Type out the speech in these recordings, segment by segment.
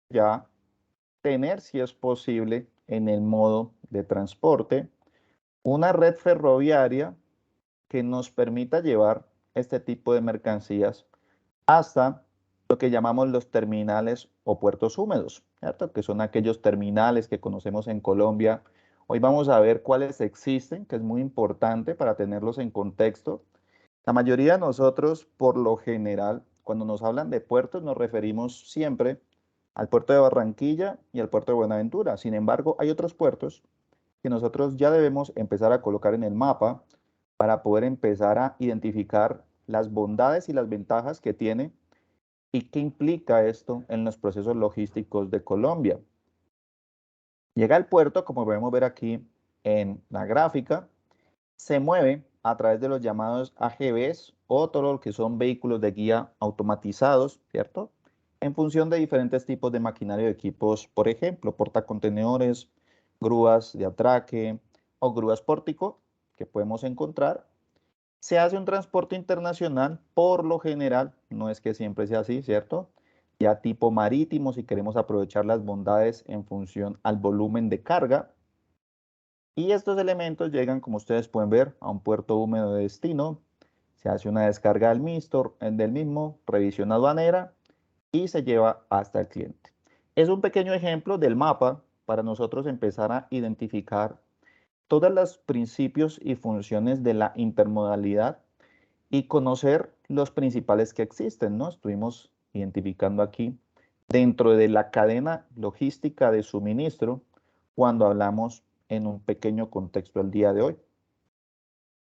ya tener, si es posible, en el modo de transporte, una red ferroviaria que nos permita llevar este tipo de mercancías hasta lo que llamamos los terminales o puertos húmedos, ¿cierto? Que son aquellos terminales que conocemos en Colombia. Hoy vamos a ver cuáles existen, que es muy importante para tenerlos en contexto. La mayoría de nosotros, por lo general, cuando nos hablan de puertos, nos referimos siempre al puerto de Barranquilla y al puerto de Buenaventura. Sin embargo, hay otros puertos que nosotros ya debemos empezar a colocar en el mapa para poder empezar a identificar las bondades y las ventajas que tiene y qué implica esto en los procesos logísticos de Colombia. Llega al puerto, como podemos ver aquí en la gráfica, se mueve a través de los llamados AGVs o todo lo que son vehículos de guía automatizados, ¿cierto? En función de diferentes tipos de maquinaria y equipos, por ejemplo, portacontenedores, grúas de atraque o grúas pórtico que podemos encontrar. Se hace un transporte internacional, por lo general, no es que siempre sea así, ¿cierto? Ya tipo marítimo, si queremos aprovechar las bondades en función al volumen de carga. Y estos elementos llegan, como ustedes pueden ver, a un puerto húmedo de destino. Se hace una descarga del mismo, revisión aduanera y se lleva hasta el cliente. Es un pequeño ejemplo del mapa para nosotros empezar a identificar todos los principios y funciones de la intermodalidad y conocer los principales que existen, ¿no? Estuvimos identificando aquí dentro de la cadena logística de suministro cuando hablamos en un pequeño contexto al día de hoy.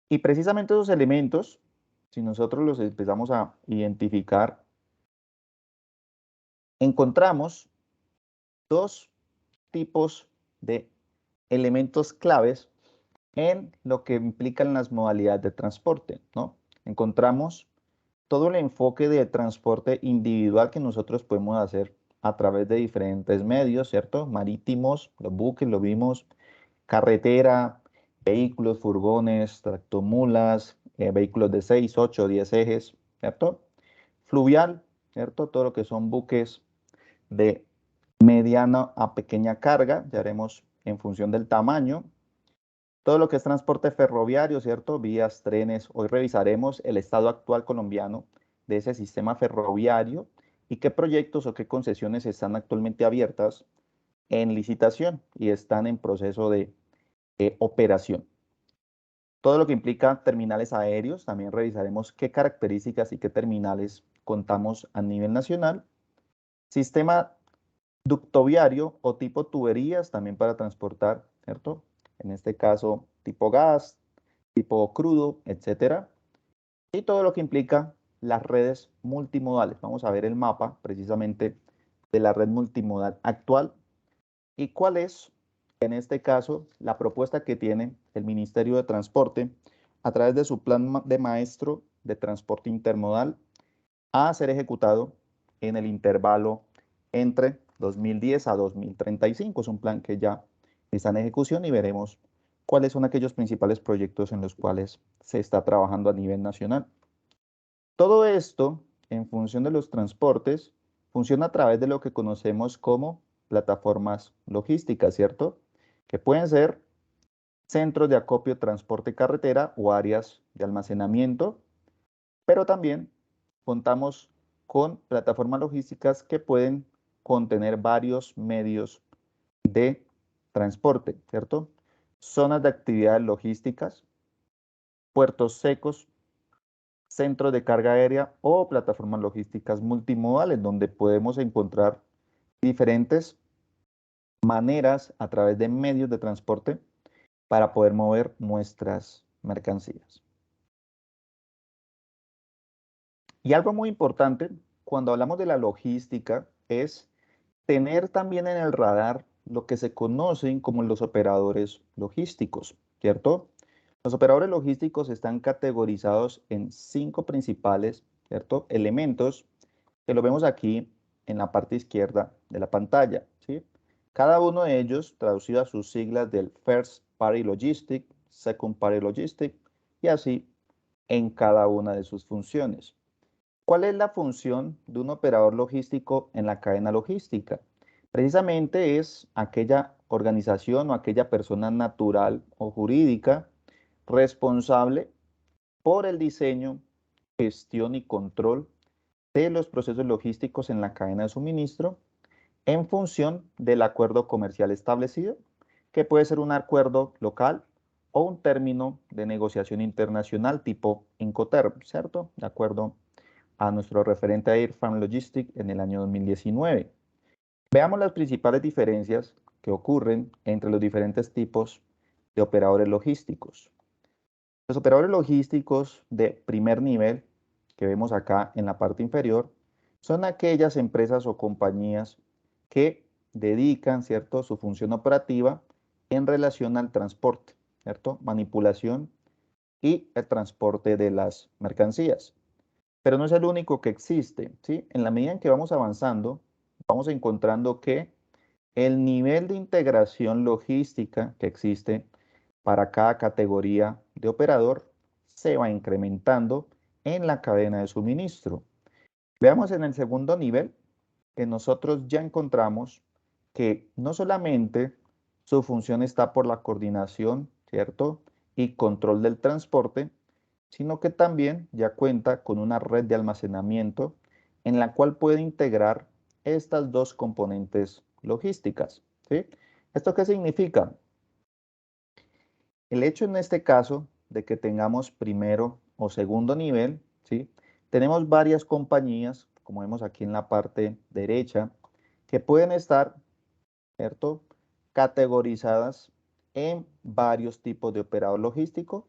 Y precisamente esos elementos, si nosotros los empezamos a identificar, encontramos dos tipos de elementos claves en lo que implican las modalidades de transporte, ¿no? Encontramos todo el enfoque de transporte individual que nosotros podemos hacer a través de diferentes medios, ¿cierto? Marítimos, los buques, lo vimos, carretera, vehículos, furgones, tractomulas, vehículos de 6, 8, 10 ejes, ¿cierto? Fluvial, ¿cierto? Todo lo que son buques de mediana a pequeña carga, ya haremos en función del tamaño. Todo lo que es transporte ferroviario, ¿cierto? Vías, trenes. Hoy revisaremos el estado actual colombiano de ese sistema ferroviario y qué proyectos o qué concesiones están actualmente abiertas en licitación y están en proceso de operación. Todo lo que implica terminales aéreos, también revisaremos qué características y qué terminales contamos a nivel nacional. Sistema ductoviario o tipo tuberías también para transportar, ¿cierto? En este caso, tipo gas, tipo crudo, etcétera. Y todo lo que implica las redes multimodales. Vamos a ver el mapa precisamente de la red multimodal actual y cuál es, en este caso, la propuesta que tiene el Ministerio de Transporte a través de su plan de maestro de transporte intermodal a ser ejecutado en el intervalo entre 2010 a 2035. Es un plan que ya está en ejecución y veremos cuáles son aquellos principales proyectos en los cuales se está trabajando a nivel nacional. Todo esto, en función de los transportes, funciona a través de lo que conocemos como plataformas logísticas, ¿cierto? Que pueden ser centros de acopio, transporte carretera o áreas de almacenamiento, pero también contamos con plataformas logísticas que pueden contener varios medios de transporte, ¿cierto? Zonas de actividades logísticas, puertos secos, centros de carga aérea o plataformas logísticas multimodales, donde podemos encontrar diferentes maneras a través de medios de transporte para poder mover nuestras mercancías. Y algo muy importante cuando hablamos de la logística es tener también en el radar lo que se conocen como los operadores logísticos, ¿cierto? Los operadores logísticos están categorizados en 5 principales, ¿cierto? Elementos que lo vemos aquí en la parte izquierda de la pantalla, ¿sí? Cada uno de ellos traducido a sus siglas del First Party Logistic, Second Party Logistic y así en cada una de sus funciones. ¿Cuál es la función de un operador logístico en la cadena logística? Precisamente es aquella organización o aquella persona natural o jurídica responsable por el diseño, gestión y control de los procesos logísticos en la cadena de suministro en función del acuerdo comercial establecido, que puede ser un acuerdo local o un término de negociación internacional tipo Incoterm, ¿cierto? De acuerdo a nuestro referente a Air Farm Logistics en el año 2019. Veamos las principales diferencias que ocurren entre los diferentes tipos de operadores logísticos. Los operadores logísticos de primer nivel, que vemos acá en la parte inferior, son aquellas empresas o compañías que dedican, ¿cierto?, su función operativa en relación al transporte, ¿cierto?, manipulación y el transporte de las mercancías. Pero no es el único que existe, ¿sí? En la medida en que vamos avanzando, vamos encontrando que el nivel de integración logística que existe para cada categoría de operador se va incrementando en la cadena de suministro. Veamos en el segundo nivel que nosotros ya encontramos que no solamente su función está por la coordinación, ¿cierto? Y control del transporte, sino que también ya cuenta con una red de almacenamiento en la cual puede integrar estas dos componentes logísticas, ¿sí? ¿Esto qué significa? El hecho en este caso de que tengamos primero o segundo nivel, ¿sí? Tenemos varias compañías, como vemos aquí en la parte derecha, que pueden estar, ¿cierto?, categorizadas en varios tipos de operador logístico.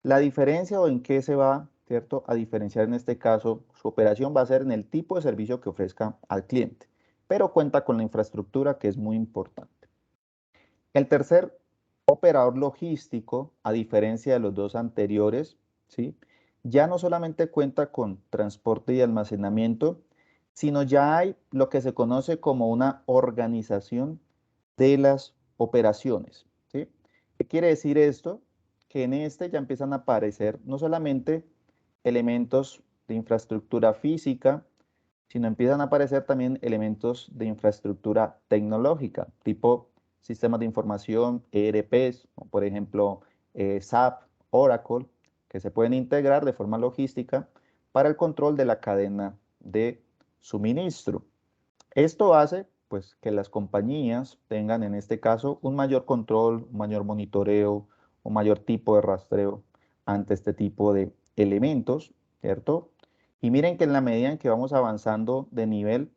La diferencia o en qué se va, ¿cierto?, a diferenciar en este caso, su operación va a ser en el tipo de servicio que ofrezca al cliente, pero cuenta con la infraestructura que es muy importante. El tercer operador logístico, a diferencia de los dos anteriores, ¿sí?, ya no solamente cuenta con transporte y almacenamiento, sino ya hay lo que se conoce como una organización de las operaciones, ¿sí? ¿Qué quiere decir esto? Que en este ya empiezan a aparecer no solamente elementos de infraestructura física, sino empiezan a aparecer también elementos de infraestructura tecnológica, tipo sistemas de información, ERPs, como por ejemplo SAP, Oracle, que se pueden integrar de forma logística para el control de la cadena de suministro. Esto hace pues que las compañías tengan en este caso un mayor control, un mayor monitoreo, un mayor tipo de rastreo ante este tipo de elementos, ¿cierto? Y miren que en la medida en que vamos avanzando de nivel,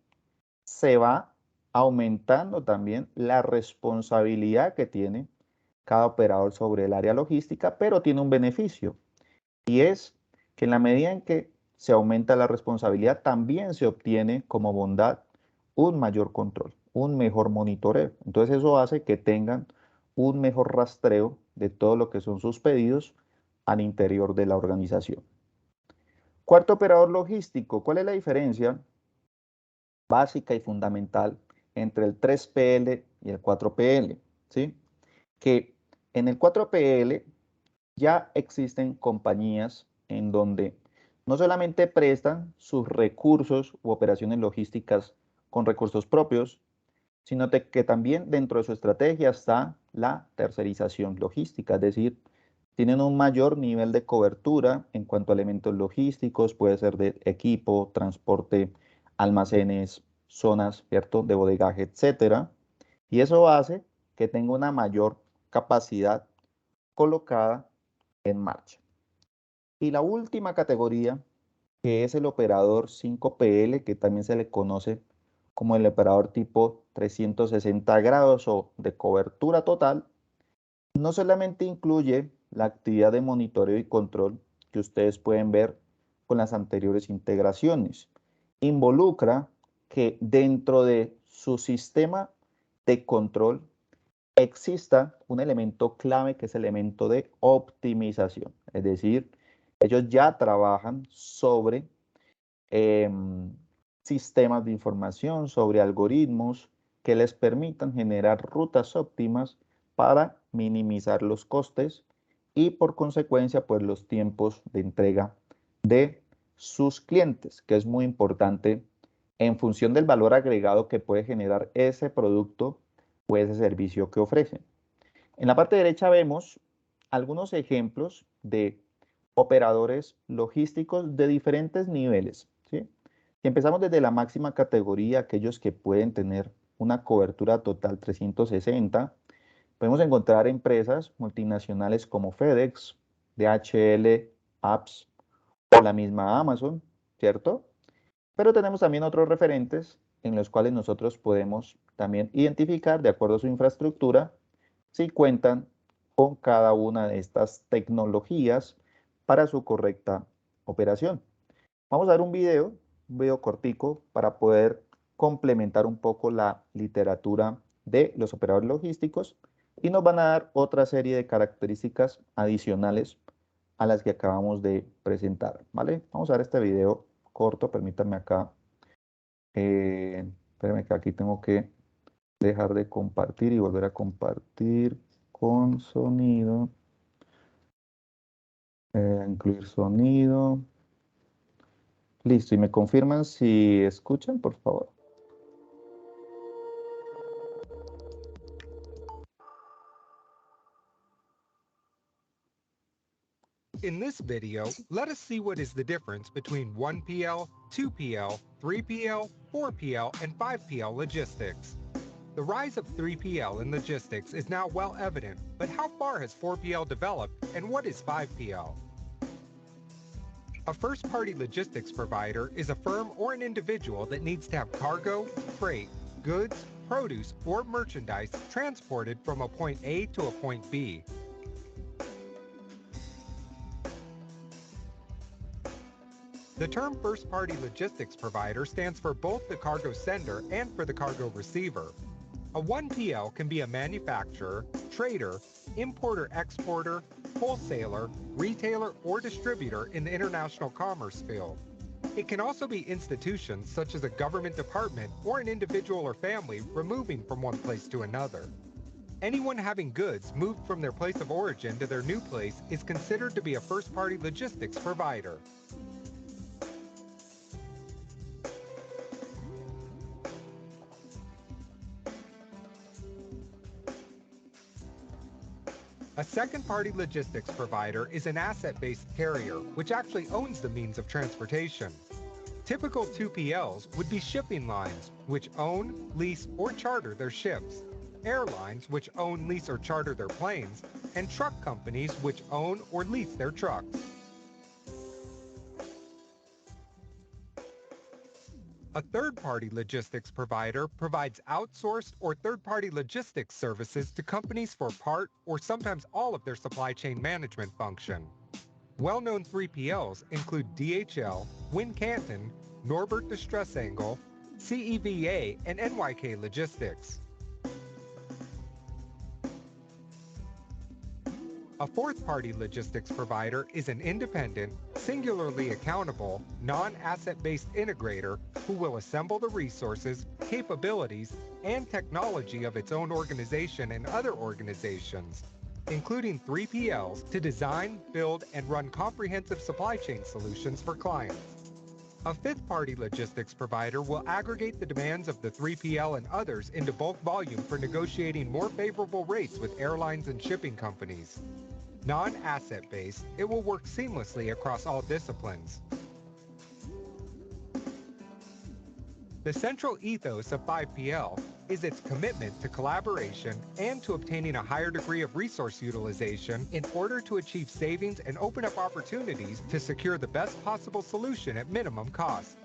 se va aumentando también la responsabilidad que tiene cada operador sobre el área logística, pero tiene un beneficio, y es que en la medida en que se aumenta la responsabilidad, también se obtiene como bondad un mayor control, un mejor monitoreo. Entonces eso hace que tengan un mejor rastreo de todo lo que son sus pedidos al interior de la organización. Cuarto operador logístico, ¿cuál es la diferencia básica y fundamental entre el 3PL y el 4PL? ¿Sí? Que en el 4PL ya existen compañías en donde no solamente prestan sus recursos u operaciones logísticas con recursos propios, sino que también dentro de su estrategia está la tercerización logística, es decir, tienen un mayor nivel de cobertura en cuanto a elementos logísticos, puede ser de equipo, transporte, almacenes, zonas, ¿cierto?, de bodegaje, etcétera. Y eso hace que tenga una mayor capacidad colocada en marcha. Y la última categoría, que es el operador 5PL, que también se le conoce como el operador tipo 360 grados o de cobertura total, no solamente incluye la actividad de monitoreo y control que ustedes pueden ver con las anteriores integraciones, involucra que dentro de su sistema de control exista un elemento clave que es el elemento de optimización. Es decir, ellos ya trabajan sobre sistemas de información, sobre algoritmos que les permitan generar rutas óptimas para minimizar los costes y por consecuencia pues los tiempos de entrega de sus clientes, que es muy importante en función del valor agregado que puede generar ese producto o ese servicio que ofrecen. En la parte derecha vemos algunos ejemplos de operadores logísticos de diferentes niveles, ¿sí? Si empezamos desde la máxima categoría, aquellos que pueden tener una cobertura total 360, podemos encontrar empresas multinacionales como FedEx, DHL, Apps o la misma Amazon, ¿cierto? Pero tenemos también otros referentes en los cuales nosotros podemos también identificar, de acuerdo a su infraestructura, si cuentan con cada una de estas tecnologías para su correcta operación. Vamos a ver un video cortico para poder complementar un poco la literatura de los operadores logísticos y nos van a dar otra serie de características adicionales a las que acabamos de presentar, ¿vale? Vamos a ver este video corto, permítanme acá, espérenme que aquí tengo que dejar de compartir y volver a compartir con sonido, incluir sonido, listo, y me confirman si escuchan, por favor. In this video, let us see what is the difference between 1PL, 2PL, 3PL, 4PL, and 5PL logistics. The rise of 3PL in logistics is now well evident, but how far has 4PL developed and what is 5PL? A first-party logistics provider is a firm or an individual that needs to have cargo, freight, goods, produce, or merchandise transported from a point A to a point B. The term first-party logistics provider stands for both the cargo sender and for the cargo receiver. A 1PL can be a manufacturer, trader, importer-exporter, wholesaler, retailer, or distributor in the international commerce field. It can also be institutions such as a government department or an individual or family removing from one place to another. Anyone having goods moved from their place of origin to their new place is considered to be a first-party logistics provider. A second-party logistics provider is an asset-based carrier, which actually owns the means of transportation. Typical 2PLs would be shipping lines, which own, lease, or charter their ships, airlines, which own, lease, or charter their planes, and truck companies, which own or lease their trucks. A third-party logistics provider provides outsourced or third-party logistics services to companies for part or sometimes all of their supply chain management function. Well-known 3PLs include DHL, Wincanton, Norbert Distress Angle, CEVA, and NYK Logistics. A fourth-party logistics provider is an independent, singularly accountable, non-asset-based integrator who will assemble the resources, capabilities, and technology of its own organization and other organizations, including 3PLs, to design, build, and run comprehensive supply chain solutions for clients. A fifth-party logistics provider will aggregate the demands of the 3PL and others into bulk volume for negotiating more favorable rates with airlines and shipping companies. Non-asset-based, it will work seamlessly across all disciplines. The central ethos of 5PL is its commitment to collaboration and to obtaining a higher degree of resource utilization in order to achieve savings and open up opportunities to secure the best possible solution at minimum cost.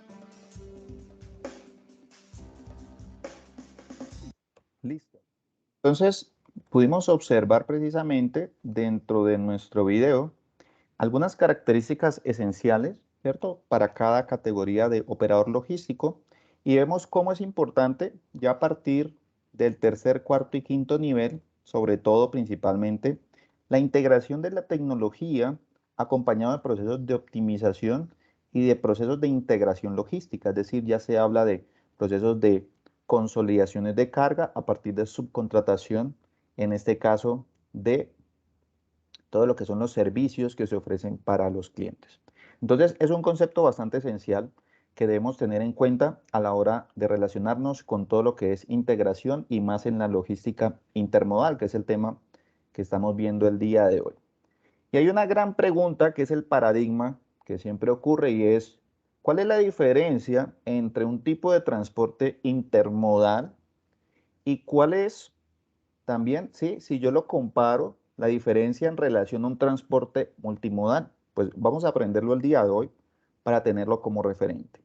Listo. Entonces, pudimos observar precisamente dentro de nuestro video algunas características esenciales, ¿cierto? Para cada categoría de operador logístico y vemos cómo es importante ya a partir del tercer, cuarto y quinto nivel, sobre todo principalmente, la integración de la tecnología acompañado de procesos de optimización y de procesos de integración logística, es decir, ya se habla de procesos de consolidaciones de carga a partir de subcontratación, en este caso de todo lo que son los servicios que se ofrecen para los clientes. Entonces, es un concepto bastante esencial que debemos tener en cuenta a la hora de relacionarnos con todo lo que es integración y más en la logística intermodal, que es el tema que estamos viendo el día de hoy. Y hay una gran pregunta que es el paradigma que siempre ocurre y es, ¿cuál es la diferencia entre un tipo de transporte intermodal y cuál es también, sí, si yo lo comparo, la diferencia en relación a un transporte multimodal? Pues vamos a aprenderlo el día de hoy para tenerlo como referente.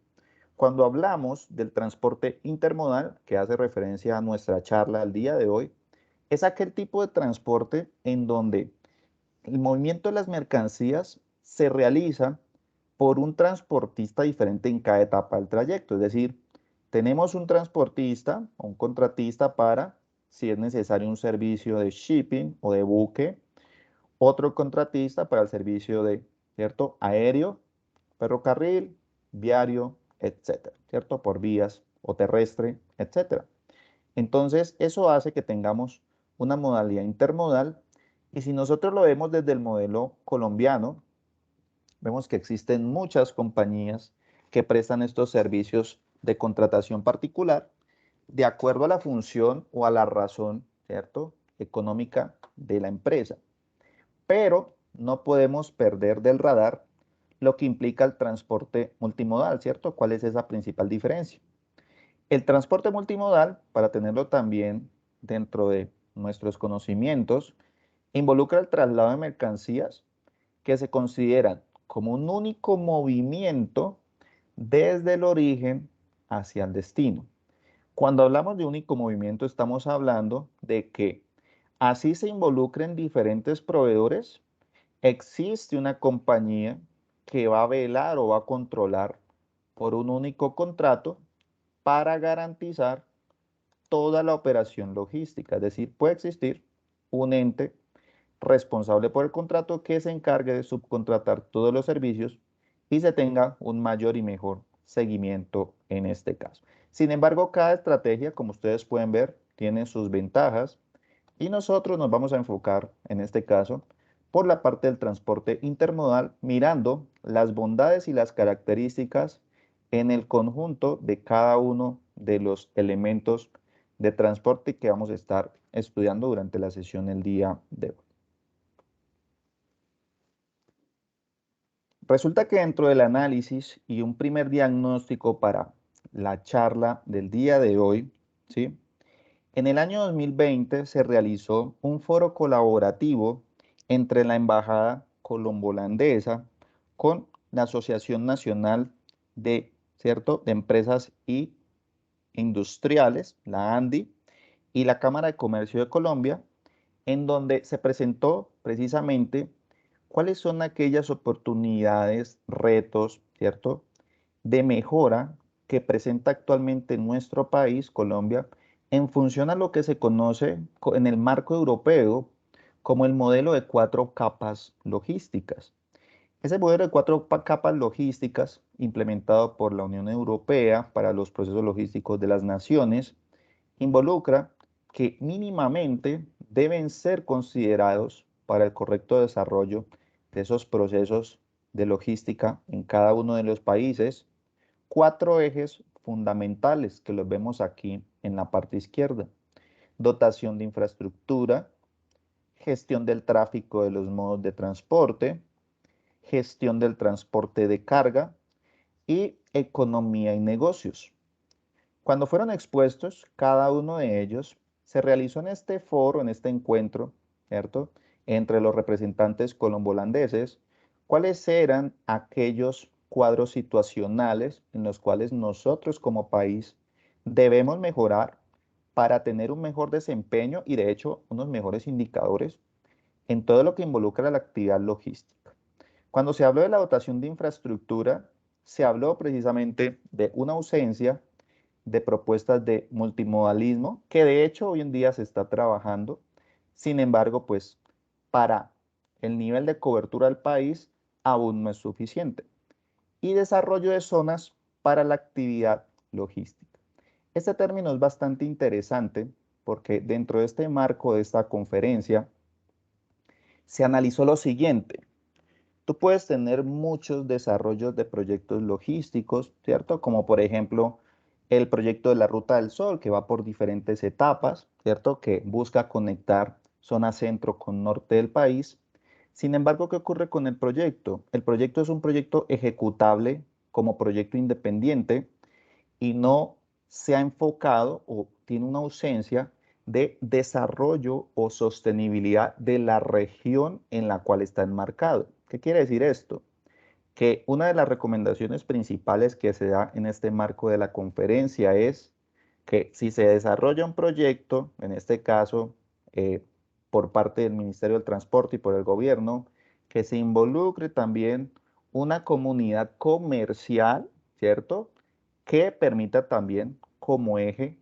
Cuando hablamos del transporte intermodal, que hace referencia a nuestra charla del día de hoy, es aquel tipo de transporte en donde el movimiento de las mercancías se realiza por un transportista diferente en cada etapa del trayecto. Es decir, tenemos un transportista o un contratista para, si es necesario, un servicio de shipping o de buque, otro contratista para el servicio de, ¿cierto?, aéreo, ferrocarril, viario, etcétera, ¿cierto?, por vías o terrestre, etcétera. Entonces, eso hace que tengamos una modalidad intermodal y si nosotros lo vemos desde el modelo colombiano, vemos que existen muchas compañías que prestan estos servicios de contratación particular de acuerdo a la función o a la razón, ¿cierto?, económica de la empresa. Pero no podemos perder del radar lo que implica el transporte multimodal, ¿cierto? ¿Cuál es esa principal diferencia? El transporte multimodal, para tenerlo también dentro de nuestros conocimientos, involucra el traslado de mercancías que se consideran como un único movimiento desde el origen hacia el destino. Cuando hablamos de único movimiento, estamos hablando de que así se involucren diferentes proveedores, existe una compañía que va a velar o va a controlar por un único contrato para garantizar toda la operación logística. Es decir, puede existir un ente responsable por el contrato que se encargue de subcontratar todos los servicios y se tenga un mayor y mejor seguimiento en este caso. Sin embargo, cada estrategia, como ustedes pueden ver, tiene sus ventajas y nosotros nos vamos a enfocar en este caso por la parte del transporte intermodal, mirando las bondades y las características en el conjunto de cada uno de los elementos de transporte que vamos a estar estudiando durante la sesión el día de hoy. Resulta que dentro del análisis y un primer diagnóstico para la charla del día de hoy, ¿sí?, en el año 2020 se realizó un foro colaborativo entre la Embajada colombo-holandesa con la Asociación Nacional de, ¿cierto?, de Empresas y Industriales, la ANDI, y la Cámara de Comercio de Colombia, en donde se presentó precisamente cuáles son aquellas oportunidades, retos, ¿cierto?, de mejora que presenta actualmente nuestro país, Colombia, en función a lo que se conoce en el marco europeo como el modelo de 4 capas logísticas. Ese modelo de 4 capas logísticas, implementado por la Unión Europea para los procesos logísticos de las naciones, involucra que mínimamente deben ser considerados para el correcto desarrollo de esos procesos de logística en cada uno de los países 4 ejes fundamentales que los vemos aquí en la parte izquierda: dotación de infraestructura, gestión del tráfico de los modos de transporte, gestión del transporte de carga y economía y negocios. Cuando fueron expuestos cada uno de ellos, se realizó en este foro, en este encuentro, ¿cierto?, entre los representantes colombo-holandeses, cuáles eran aquellos cuadros situacionales en los cuales nosotros como país debemos mejorar para tener un mejor desempeño y de hecho unos mejores indicadores en todo lo que involucra la actividad logística. Cuando se habló de la dotación de infraestructura, se habló precisamente de una ausencia de propuestas de multimodalismo, que de hecho hoy en día se está trabajando. Sin embargo, pues para el nivel de cobertura del país aún no es suficiente. Y desarrollo de zonas para la actividad logística. Este término es bastante interesante porque dentro de este marco de esta conferencia se analizó lo siguiente: tú puedes tener muchos desarrollos de proyectos logísticos, ¿cierto? Como por ejemplo el proyecto de la Ruta del Sol, que va por diferentes etapas, ¿cierto? Que busca conectar zona centro con norte del país. Sin embargo, ¿qué ocurre con el proyecto? El proyecto es un proyecto ejecutable como proyecto independiente y no se ha enfocado o tiene una ausencia de desarrollo o sostenibilidad de la región en la cual está enmarcado. ¿Qué quiere decir esto? Que una de las recomendaciones principales que se da en este marco de la conferencia es que si se desarrolla un proyecto, en este caso por parte del Ministerio del Transporte y por el gobierno, que se involucre también una comunidad comercial, ¿cierto? Que permita también como eje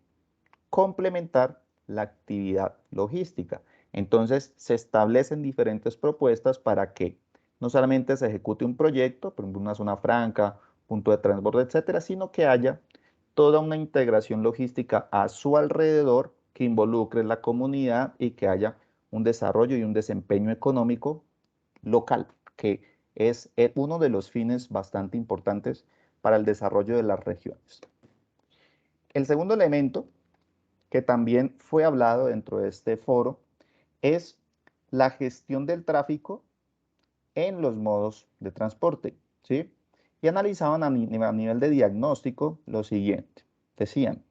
complementar la actividad logística. Entonces, se establecen diferentes propuestas para que no solamente se ejecute un proyecto, por ejemplo, una zona franca, punto de transbordo, etcétera, sino que haya toda una integración logística a su alrededor que involucre la comunidad y que haya un desarrollo y un desempeño económico local, que es uno de los fines bastante importantes para el desarrollo de las regiones. El segundo elemento que también fue hablado dentro de este foro es la gestión del tráfico en los modos de transporte, ¿sí? Y analizaban a nivel de diagnóstico lo siguiente. Decían,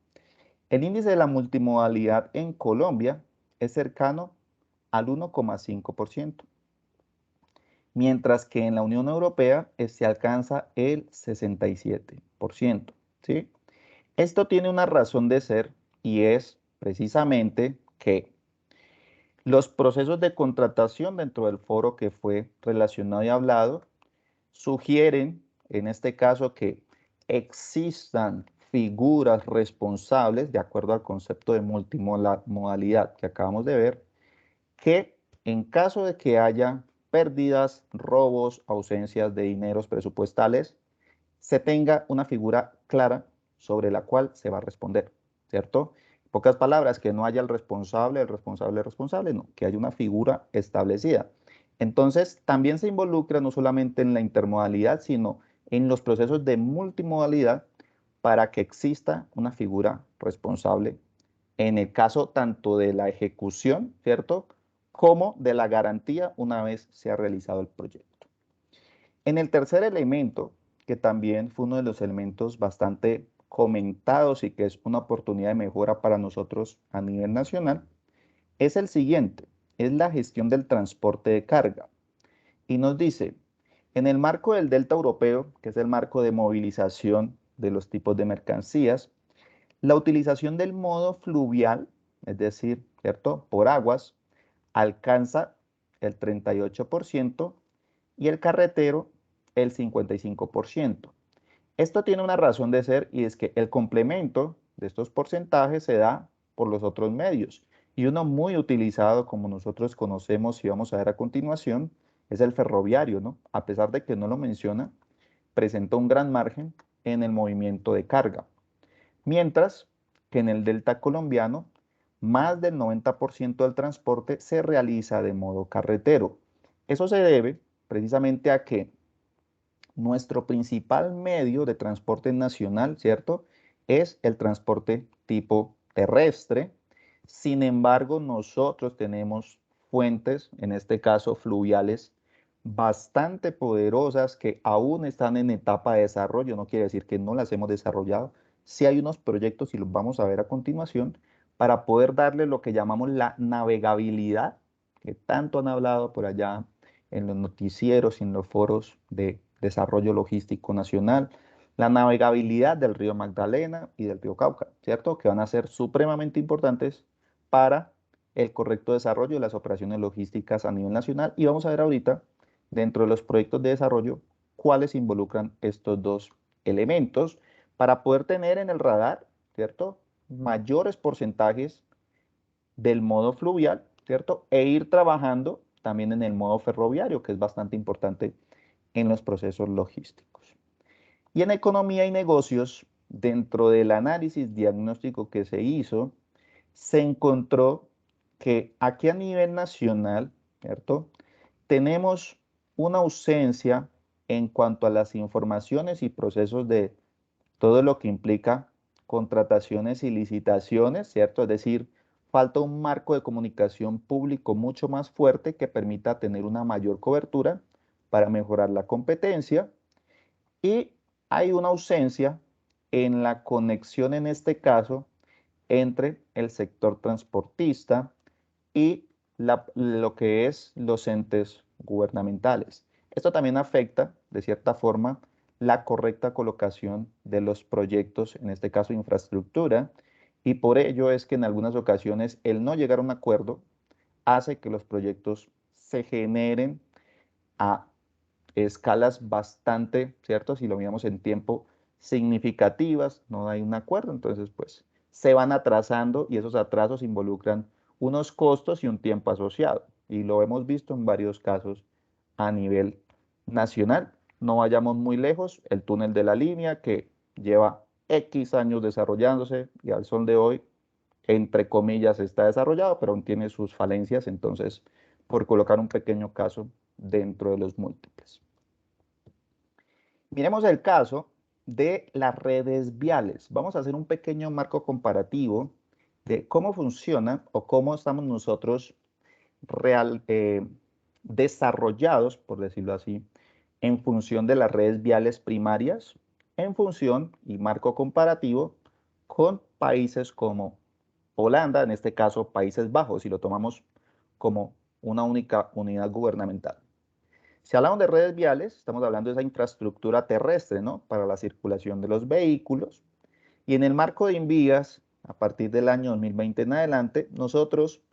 el índice de la multimodalidad en Colombia es cercano al 1,5%, mientras que en la Unión Europea se alcanza el 67%, ¿sí? Esto tiene una razón de ser y es precisamente que los procesos de contratación dentro del foro que fue relacionado y hablado sugieren, en este caso, que existan figuras responsables, de acuerdo al concepto de multimodalidad que acabamos de ver, que en caso de que haya pérdidas, robos, ausencias de dineros presupuestales, se tenga una figura clara sobre la cual se va a responder, ¿cierto? En pocas palabras, que no haya el responsable, no, que haya una figura establecida. Entonces, también se involucra no solamente en la intermodalidad, sino en los procesos de multimodalidad para que exista una figura responsable en el caso tanto de la ejecución, ¿cierto? Como de la garantía una vez se ha realizado el proyecto. En el tercer elemento, que también fue uno de los elementos bastante comentados y que es una oportunidad de mejora para nosotros a nivel nacional, es el siguiente, es la gestión del transporte de carga. Y nos dice, en el marco del Delta Europeo, que es el marco de movilización de los tipos de mercancías, la utilización del modo fluvial, es decir, ¿cierto? Por aguas, alcanza el 38% y el carretero el 55%. Esto tiene una razón de ser y es que el complemento de estos porcentajes se da por los otros medios. Y uno muy utilizado, como nosotros conocemos y vamos a ver a continuación, es el ferroviario, ¿no? A pesar de que no lo menciona, presenta un gran margen en el movimiento de carga. Mientras que en el delta colombiano, más del 90% del transporte se realiza de modo carretero. Eso se debe precisamente a que nuestro principal medio de transporte nacional, ¿cierto? Es el transporte tipo terrestre. Sin embargo, nosotros tenemos fuentes, en este caso fluviales, bastante poderosas que aún están en etapa de desarrollo. No quiere decir que no las hemos desarrollado. Sí hay unos proyectos y los vamos a ver a continuación para poder darle lo que llamamos la navegabilidad, que tanto han hablado por allá en los noticieros y en los foros de desarrollo logístico nacional, la navegabilidad del río Magdalena y del río Cauca, ¿cierto? Que van a ser supremamente importantes para el correcto desarrollo de las operaciones logísticas a nivel nacional. Y vamos a ver ahorita, dentro de los proyectos de desarrollo, cuáles involucran estos dos elementos para poder tener en el radar, ¿cierto? Mayores porcentajes del modo fluvial, ¿cierto? E ir trabajando también en el modo ferroviario, que es bastante importante en los procesos logísticos. Y en economía y negocios, dentro del análisis diagnóstico que se hizo, se encontró que aquí a nivel nacional, ¿cierto? Tenemos una ausencia en cuanto a las informaciones y procesos de todo lo que implica contrataciones y licitaciones, ¿cierto? Es decir, falta un marco de comunicación público mucho más fuerte que permita tener una mayor cobertura para mejorar la competencia, y hay una ausencia en la conexión, en este caso, entre el sector transportista y lo que es los entes gubernamentales. Esto también afecta, de cierta forma, la correcta colocación de los proyectos, en este caso infraestructura, y por ello es que en algunas ocasiones el no llegar a un acuerdo hace que los proyectos se generen a escalas bastante, ¿cierto? Si lo miramos en tiempo, significativas, no hay un acuerdo, entonces pues se van atrasando y esos atrasos involucran unos costos y un tiempo asociado. Y lo hemos visto en varios casos a nivel nacional. No vayamos muy lejos, el túnel de la línea que lleva X años desarrollándose y al sol de hoy, entre comillas, está desarrollado, pero aún tiene sus falencias, entonces, por colocar un pequeño caso dentro de los múltiples. Miremos el caso de las redes viales. Vamos a hacer un pequeño marco comparativo de cómo funciona o cómo estamos nosotros desarrollados, por decirlo así, en función de las redes viales primarias, en función y marco comparativo con países como Holanda, en este caso Países Bajos, si lo tomamos como una única unidad gubernamental. Si hablamos de redes viales, estamos hablando de esa infraestructura terrestre, ¿no? Para la circulación de los vehículos. Y en el marco de Invías, a partir del año 2020 en adelante, nosotros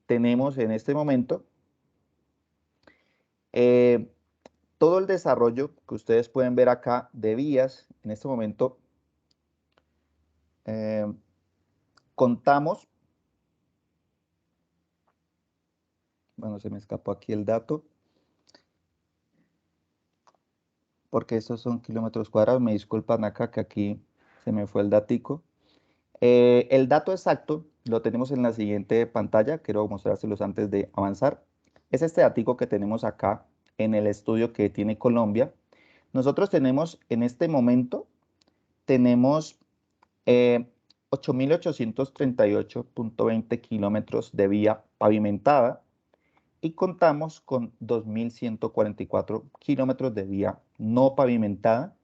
tenemos en este momento eh, todo el desarrollo que ustedes pueden ver acá de vías. En este momento eh, contamos, bueno, se me escapó aquí el dato, porque estos son kilómetros cuadrados. Me disculpan acá que aquí se me fue el datico. El dato exacto lo tenemos en la siguiente pantalla, quiero mostrárselos antes de avanzar. Es este datico que tenemos acá en el estudio que tiene Colombia. Nosotros tenemos en este momento, tenemos 8.838.20 kilómetros de vía pavimentada y contamos con 2.144 kilómetros de vía no pavimentada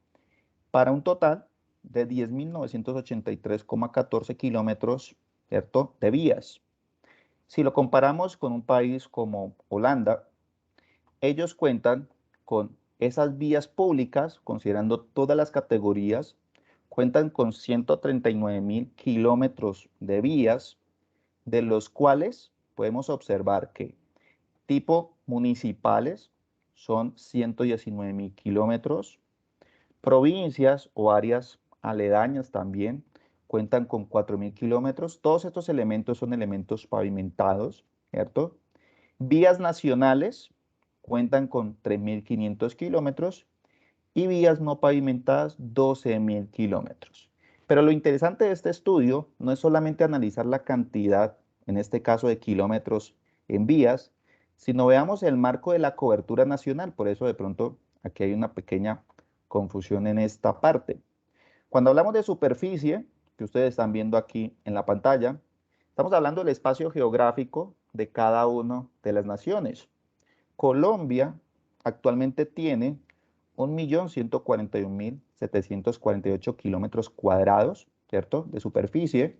para un total de 10.983,14 kilómetros, ¿cierto?, de vías. Si lo comparamos con un país como Holanda, ellos cuentan con esas vías públicas, considerando todas las categorías, cuentan con 139.000 kilómetros de vías, de los cuales podemos observar que tipo municipales son 119.000 kilómetros, provincias o áreas aledañas también cuentan con 4.000 kilómetros. Todos estos elementos son elementos pavimentados, ¿cierto? Vías nacionales cuentan con 3.500 kilómetros y vías no pavimentadas 12.000 kilómetros. Pero lo interesante de este estudio no es solamente analizar la cantidad, en este caso de kilómetros en vías, sino veamos el marco de la cobertura nacional. Por eso de pronto aquí hay una pequeña confusión en esta parte. Cuando hablamos de superficie, que ustedes están viendo aquí en la pantalla, estamos hablando del espacio geográfico de cada una de las naciones. Colombia actualmente tiene 1.141.748 kilómetros cuadrados, ¿cierto?, de superficie.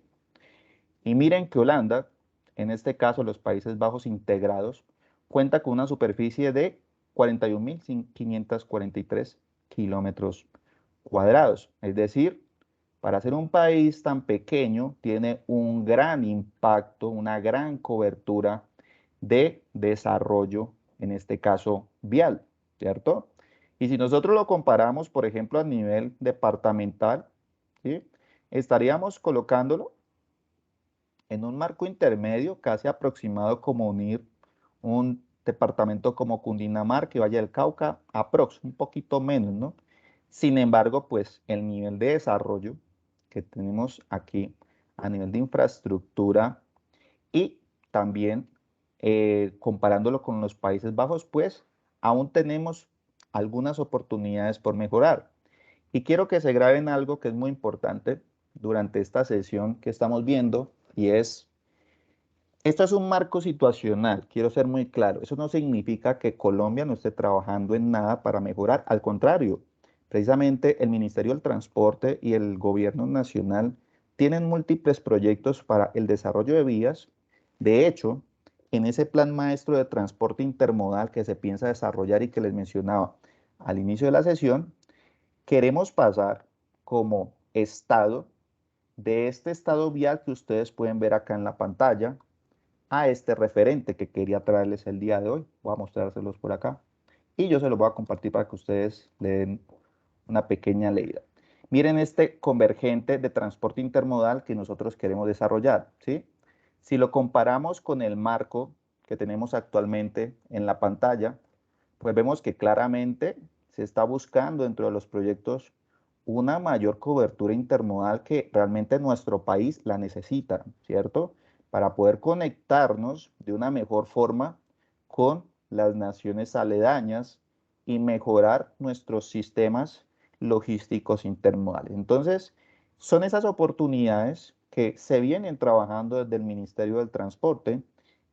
Y miren que Holanda, en este caso los Países Bajos integrados, cuenta con una superficie de 41.543 kilómetros cuadrados. Es decir, para ser un país tan pequeño, tiene un gran impacto, una gran cobertura de desarrollo, en este caso vial, ¿cierto? Y si nosotros lo comparamos, por ejemplo, a nivel departamental, ¿sí?, estaríamos colocándolo en un marco intermedio, casi aproximado como unir un departamento como Cundinamarca y Valle del Cauca, un poquito menos, ¿no? Sin embargo, pues el nivel de desarrollo que tenemos aquí a nivel de infraestructura y también comparándolo con los Países Bajos, pues aún tenemos algunas oportunidades por mejorar. Y quiero que se graben algo que es muy importante durante esta sesión que estamos viendo, y es, esto es un marco situacional, quiero ser muy claro. Eso no significa que Colombia no esté trabajando en nada para mejorar, al contrario, precisamente el Ministerio del Transporte y el Gobierno Nacional tienen múltiples proyectos para el desarrollo de vías. De hecho, en ese plan maestro de transporte intermodal que se piensa desarrollar y que les mencionaba al inicio de la sesión, queremos pasar como estado de este estado vial que ustedes pueden ver acá en la pantalla a este referente que quería traerles el día de hoy. Voy a mostrárselos por acá y yo se los voy a compartir para que ustedes le den una pequeña leída. Miren este convergente de transporte intermodal que nosotros queremos desarrollar, ¿sí? Si lo comparamos con el marco que tenemos actualmente en la pantalla, pues vemos que claramente se está buscando dentro de los proyectos una mayor cobertura intermodal que realmente nuestro país la necesita, ¿cierto? Para poder conectarnos de una mejor forma con las naciones aledañas y mejorar nuestros sistemas logísticos intermodales. Entonces, son esas oportunidades que se vienen trabajando desde el Ministerio del Transporte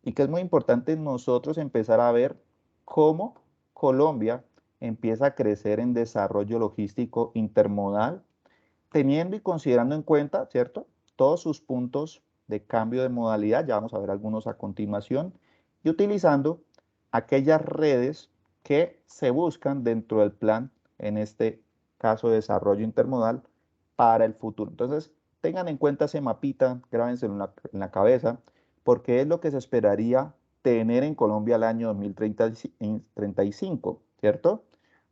y que es muy importante nosotros empezar a ver cómo Colombia empieza a crecer en desarrollo logístico intermodal, teniendo y considerando en cuenta, ¿cierto? Todos sus puntos de cambio de modalidad, ya vamos a ver algunos a continuación, y utilizando aquellas redes que se buscan dentro del plan, en este caso de desarrollo intermodal, para el futuro. Entonces, tengan en cuenta ese mapita, grábenselo en la cabeza, porque es lo que se esperaría tener en Colombia al año 2035, ¿cierto?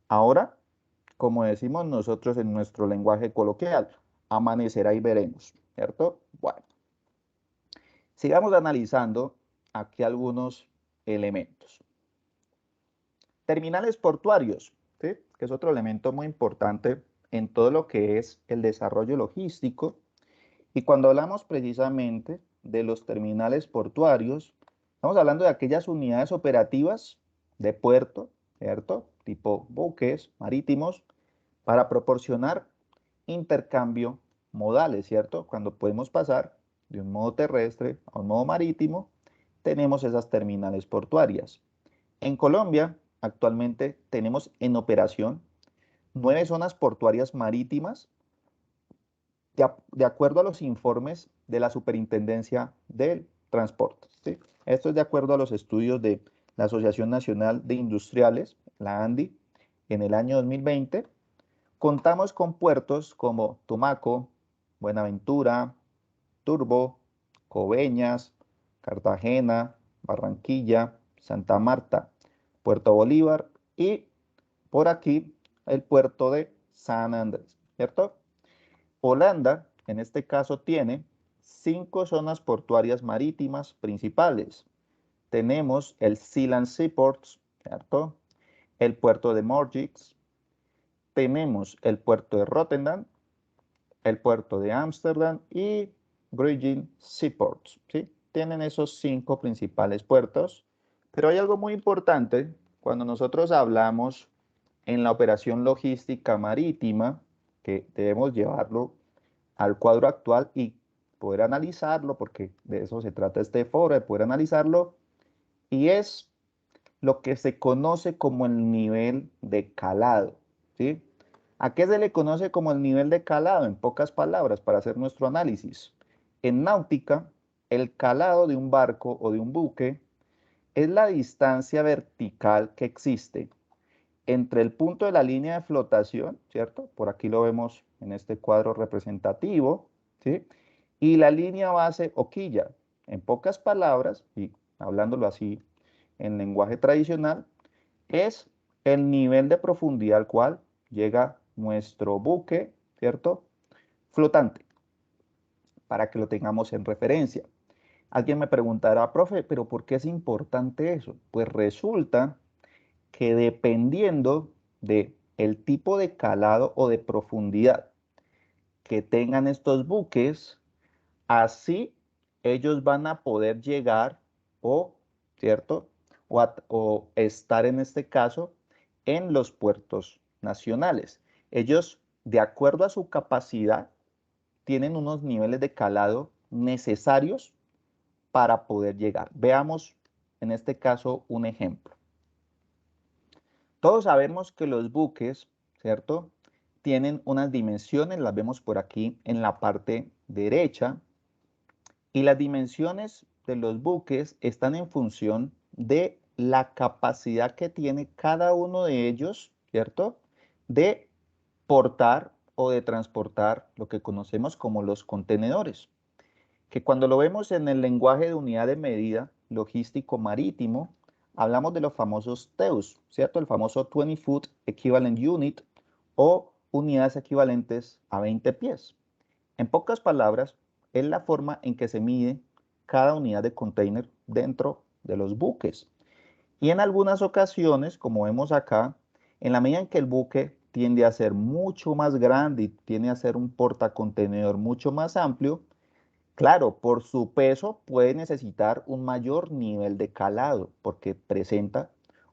Ahora, como decimos nosotros en nuestro lenguaje coloquial, amanecerá y veremos, ¿cierto? Bueno, sigamos analizando aquí algunos elementos. Terminales portuarios, ¿sí? Que es otro elemento muy importante en todo lo que es el desarrollo logístico. Y cuando hablamos precisamente de los terminales portuarios, estamos hablando de aquellas unidades operativas de puerto, ¿cierto? Tipo buques marítimos, para proporcionar intercambio modales, ¿cierto? Cuando podemos pasar de un modo terrestre a un modo marítimo, tenemos esas terminales portuarias. En Colombia, actualmente tenemos en operación 9 zonas portuarias marítimas de acuerdo a los informes de la Superintendencia del Transporte, ¿sí? Esto es de acuerdo a los estudios de la Asociación Nacional de Industriales, la ANDI, en el año 2020. Contamos con puertos como Tumaco, Buenaventura, Turbo, Coveñas, Cartagena, Barranquilla, Santa Marta, Puerto Bolívar y por aquí el puerto de San Andrés, ¿cierto? Holanda, en este caso, tiene 5 zonas portuarias marítimas principales. Tenemos el Zeeland Seaports, ¿cierto? El puerto de Moorgate, tenemos el puerto de Rotterdam, el puerto de Ámsterdam y Bridging Seaports, ¿sí? Tienen esos 5 principales puertos, pero hay algo muy importante cuando nosotros hablamos en la operación logística marítima, que debemos llevarlo al cuadro actual y poder analizarlo, porque de eso se trata este foro, de poder analizarlo, y es lo que se conoce como el nivel de calado, ¿sí? ¿A qué se le conoce como el nivel de calado? En pocas palabras, para hacer nuestro análisis. En náutica, el calado de un barco o de un buque es la distancia vertical que existe entre el punto de la línea de flotación, ¿cierto? Por aquí lo vemos en este cuadro representativo, ¿sí? Y la línea base o quilla. En pocas palabras, y hablándolo así en lenguaje tradicional, es el nivel de profundidad al cual llega nuestro buque, ¿cierto? Flotante, para que lo tengamos en referencia. Alguien me preguntará, profe, ¿pero por qué es importante eso? Pues resulta que dependiendo de el tipo de calado o de profundidad que tengan estos buques, así ellos van a poder llegar o, ¿cierto? o estar en este caso en los puertos nacionales. Ellos, de acuerdo a su capacidad, tienen unos niveles de calado necesarios para poder llegar. Veamos en este caso un ejemplo. Todos sabemos que los buques, ¿cierto? Tienen unas dimensiones, las vemos por aquí en la parte derecha, y las dimensiones de los buques están en función de la capacidad que tiene cada uno de ellos, ¿cierto? De portar o de transportar lo que conocemos como los contenedores, que cuando lo vemos en el lenguaje de unidad de medida logístico marítimo, hablamos de los famosos TEUs, ¿cierto? El famoso 20 Foot Equivalent Unit o unidades equivalentes a 20 pies. En pocas palabras, es la forma en que se mide cada unidad de container dentro de los buques. Y en algunas ocasiones, como vemos acá, en la medida en que el buque tiende a ser mucho más grande y tiende a ser un portacontenedor mucho más amplio, claro, por su peso puede necesitar un mayor nivel de calado porque presenta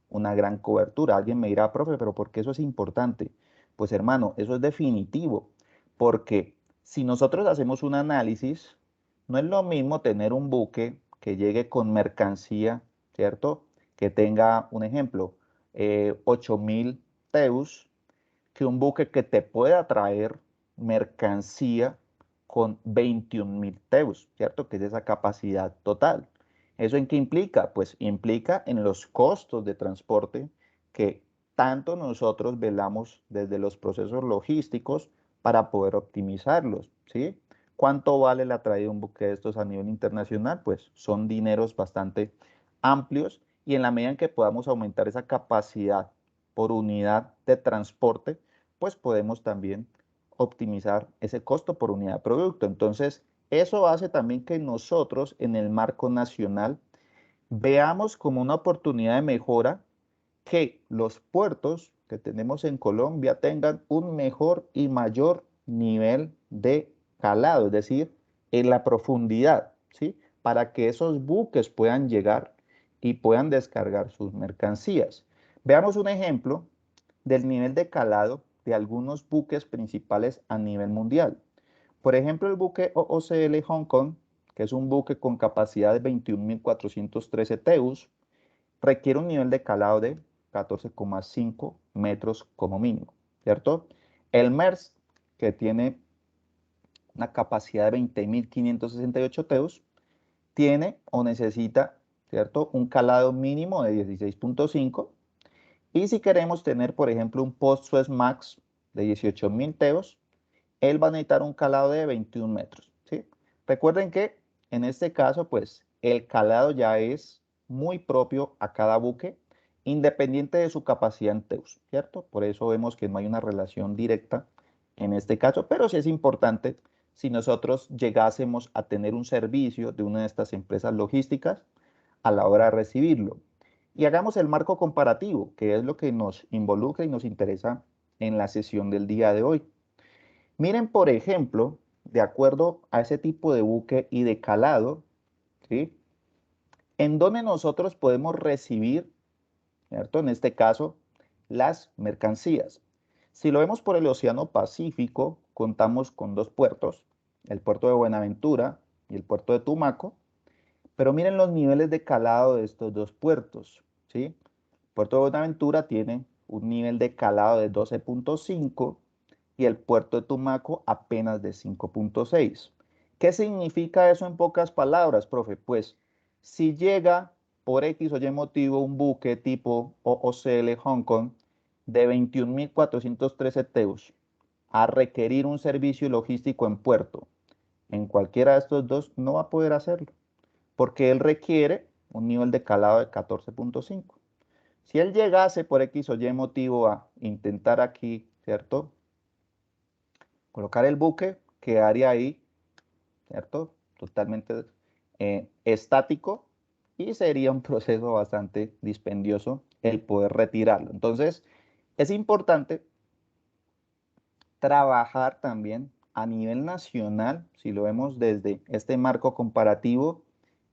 una gran cobertura. Alguien me dirá, profe, pero ¿por qué eso es importante? Pues hermano, eso es definitivo, porque si nosotros hacemos un análisis, no es lo mismo tener un buque que llegue con mercancía, ¿cierto? Que tenga, un ejemplo, 8.000 TEUs, que un buque que te pueda traer mercancía con 21.000 TEUs, ¿cierto? Que es esa capacidad total. ¿Eso en qué implica? Pues implica en los costos de transporte que tanto nosotros velamos desde los procesos logísticos para poder optimizarlos, ¿sí? ¿Cuánto vale la traída de un buque de estos a nivel internacional? Pues son dineros bastante amplios y en la medida en que podamos aumentar esa capacidad por unidad de transporte, pues podemos también optimizar ese costo por unidad de producto. Entonces, eso hace también que nosotros en el marco nacional veamos como una oportunidad de mejora que los puertos que tenemos en Colombia tengan un mejor y mayor nivel de calado, es decir, en la profundidad, ¿sí? Para que esos buques puedan llegar y puedan descargar sus mercancías. Veamos un ejemplo del nivel de calado de algunos buques principales a nivel mundial. Por ejemplo, el buque OOCL Hong Kong, que es un buque con capacidad de 21.413 TEUs, requiere un nivel de calado de 14,5 metros como mínimo, ¿cierto? El Maersk, que tiene una capacidad de 20.568 TEUs, tiene o necesita, ¿cierto? Un calado mínimo de 16,5. Y si queremos tener, por ejemplo, un Post-Suez Max de 18.000 teos, él va a necesitar un calado de 21 metros, ¿sí? Recuerden que en este caso, pues, el calado ya es muy propio a cada buque, independiente de su capacidad en teus, ¿cierto? Por eso vemos que no hay una relación directa en este caso, pero sí es importante si nosotros llegásemos a tener un servicio de una de estas empresas logísticas a la hora de recibirlo. Y hagamos el marco comparativo, que es lo que nos involucra y nos interesa en la sesión del día de hoy. Miren, por ejemplo, de acuerdo a ese tipo de buque y de calado, ¿sí? En donde nosotros podemos recibir, ¿cierto? En este caso, las mercancías. Si lo vemos por el Océano Pacífico, contamos con dos puertos, el puerto de Buenaventura y el puerto de Tumaco, pero miren los niveles de calado de estos dos puertos, ¿sí? El puerto de Buenaventura tiene un nivel de calado de 12,5 y el puerto de Tumaco apenas de 5,6. ¿Qué significa eso en pocas palabras, profe? Pues si llega por X o Y motivo un buque tipo OOCL Hong Kong de 21.413 teus a requerir un servicio logístico en puerto, en cualquiera de estos dos no va a poder hacerlo porque él requiere un nivel de calado de 14,5. Si él llegase por X o Y motivo a intentar aquí, ¿cierto? Colocar el buque, quedaría ahí, ¿cierto? Totalmente estático y sería un proceso bastante dispendioso el poder retirarlo. Entonces, es importante trabajar también a nivel nacional, si lo vemos desde este marco comparativo,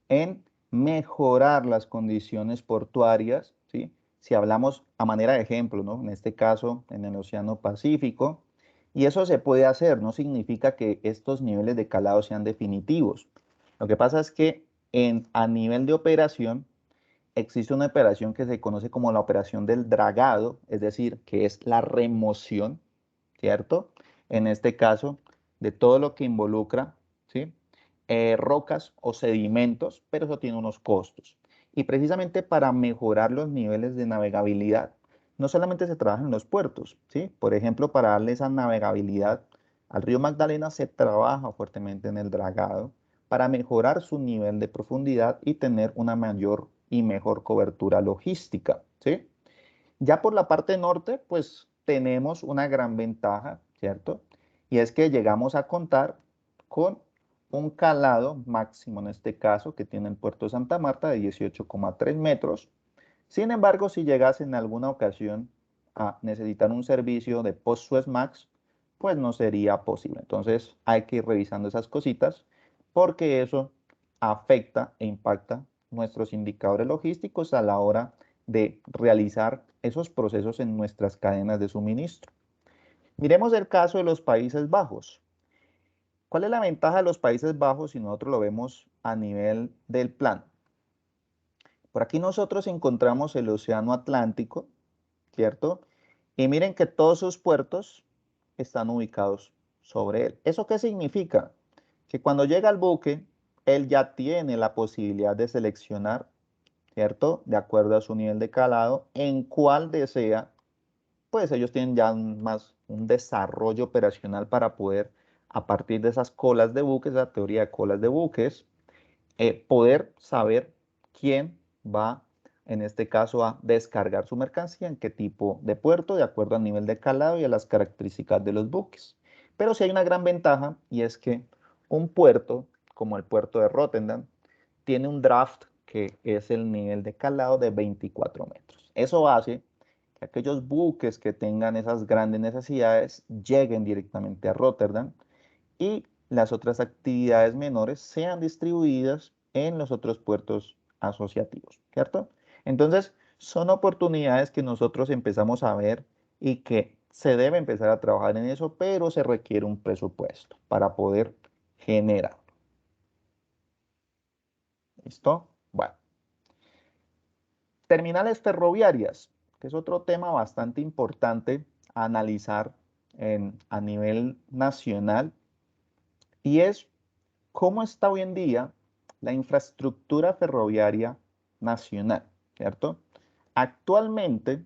en mejorar las condiciones portuarias, ¿sí? Si hablamos a manera de ejemplo, ¿no? En este caso, en el Océano Pacífico, y eso se puede hacer, no significa que estos niveles de calado sean definitivos. Lo que pasa es que a nivel de operación, existe una operación que se conoce como la operación del dragado, es decir, que es la remoción, ¿cierto? En este caso, de todo lo que involucra, ¿sí? Rocas o sedimentos, pero eso tiene unos costos. Y precisamente para mejorar los niveles de navegabilidad, no solamente se trabaja en los puertos, ¿sí? Por ejemplo, para darle esa navegabilidad al río Magdalena se trabaja fuertemente en el dragado para mejorar su nivel de profundidad y tener una mayor y mejor cobertura logística, ¿sí? Ya por la parte norte, pues tenemos una gran ventaja, ¿cierto? Y es que llegamos a contar con un calado máximo, en este caso, que tiene el puerto de Santa Marta de 18,3 metros. Sin embargo, si llegase en alguna ocasión a necesitar un servicio de post-Suezmax, pues no sería posible. Entonces hay que ir revisando esas cositas porque eso afecta e impacta nuestros indicadores logísticos a la hora de realizar esos procesos en nuestras cadenas de suministro. Miremos el caso de los Países Bajos. ¿Cuál es la ventaja de los Países Bajos si nosotros lo vemos a nivel del plan? Por aquí nosotros encontramos el Océano Atlántico, ¿cierto? Y miren que todos sus puertos están ubicados sobre él. ¿Eso qué significa? Que cuando llega el buque, él ya tiene la posibilidad de seleccionar, ¿cierto? De acuerdo a su nivel de calado, en cuál desea, pues ellos tienen ya un desarrollo operacional para poder, a partir de esas colas de buques, la teoría de colas de buques, poder saber quién va, en este caso, a descargar su mercancía, en qué tipo de puerto, de acuerdo al nivel de calado y a las características de los buques. Pero sí hay una gran ventaja y es que un puerto, como el puerto de Rotterdam, tiene un draft que es el nivel de calado de 24 metros. Eso hace que aquellos buques que tengan esas grandes necesidades lleguen directamente a Rotterdam y las otras actividades menores sean distribuidas en los otros puertos asociativos, ¿cierto? Entonces, son oportunidades que nosotros empezamos a ver y que se debe empezar a trabajar en eso, pero se requiere un presupuesto para poder generar. ¿Listo? Bueno, terminales ferroviarias, que es otro tema bastante importante a analizar a nivel nacional, y es cómo está hoy en día la infraestructura ferroviaria nacional, ¿cierto? Actualmente,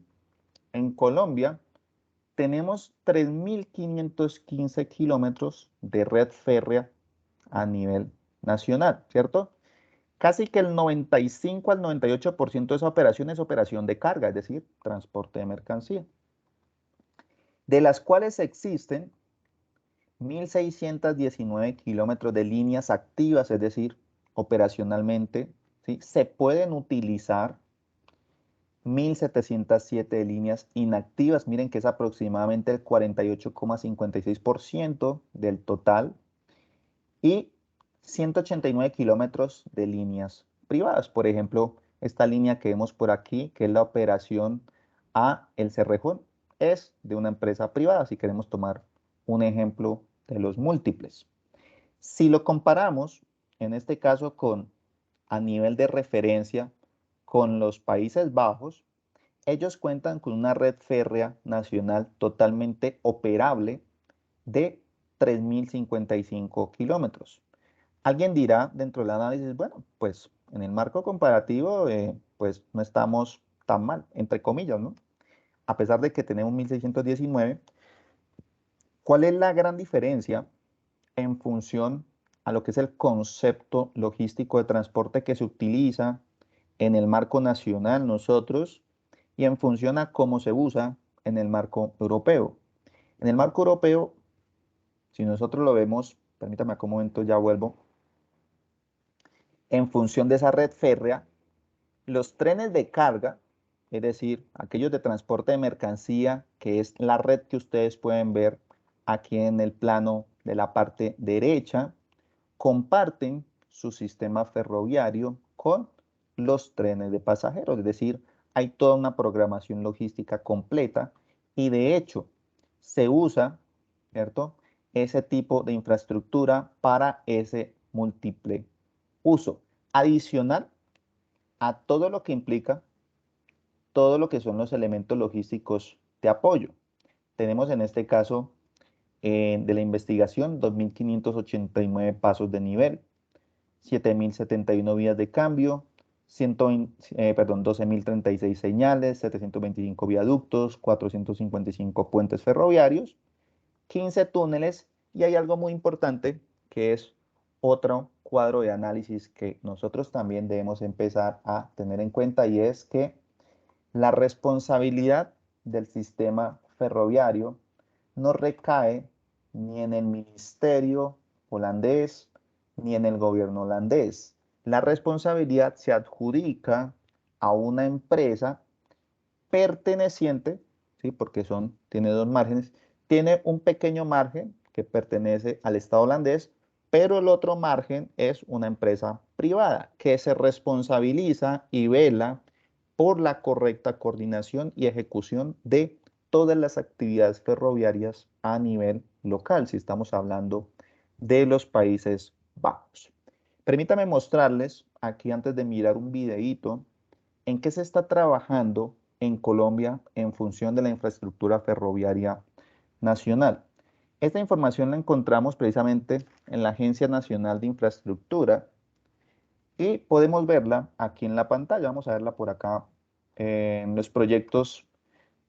en Colombia, tenemos 3.515 kilómetros de red férrea a nivel nacional, ¿cierto? Casi que el 95 al 98% de esa operación es operación de carga, es decir, transporte de mercancía, de las cuales existen 1.619 kilómetros de líneas activas, es decir, operacionalmente, ¿sí? Se pueden utilizar 1.707 líneas inactivas. Miren que es aproximadamente el 48,56% del total. Y 189 kilómetros de líneas privadas. Por ejemplo, esta línea que vemos por aquí, que es la operación a El Cerrejón, es de una empresa privada, si queremos tomar un ejemplo de los múltiples. Si lo comparamos, en este caso, a nivel de referencia con los Países Bajos, ellos cuentan con una red férrea nacional totalmente operable de 3.055 kilómetros. Alguien dirá dentro del análisis, bueno, pues en el marco comparativo, pues no estamos tan mal, entre comillas, ¿no? A pesar de que tenemos 1.619, ¿cuál es la gran diferencia en función a lo que es el concepto logístico de transporte que se utiliza en el marco nacional nosotros y en función a cómo se usa en el marco europeo? En el marco europeo, si nosotros lo vemos, permítame acá un momento, ya vuelvo, en función de esa red férrea, los trenes de carga, es decir, aquellos de transporte de mercancía, que es la red que ustedes pueden ver aquí en el plano de la parte derecha, comparten su sistema ferroviario con los trenes de pasajeros, es decir, hay toda una programación logística completa y de hecho se usa, ¿cierto?, ese tipo de infraestructura para ese múltiple uso, adicional a todo lo que implica, todo lo que son los elementos logísticos de apoyo. Tenemos en este caso de la investigación 2.589 pasos de nivel, 7.071 vías de cambio, 12.036 señales, 725 viaductos, 455 puentes ferroviarios, 15 túneles y hay algo muy importante que es otro cuadro de análisis que nosotros también debemos empezar a tener en cuenta y es que la responsabilidad del sistema ferroviario no recae ni en el ministerio holandés ni en el gobierno holandés. La responsabilidad se adjudica a una empresa perteneciente, ¿sí? Porque tiene dos márgenes, tiene un pequeño margen que pertenece al Estado holandés, pero el otro margen es una empresa privada que se responsabiliza y vela por la correcta coordinación y ejecución de todas las actividades ferroviarias a nivel local, si estamos hablando de los Países Bajos. Permítame mostrarles aquí antes de mirar un videíto en qué se está trabajando en Colombia en función de la infraestructura ferroviaria nacional. Esta información la encontramos precisamente en la Agencia Nacional de Infraestructura y podemos verla aquí en la pantalla. Vamos a verla por acá en los proyectos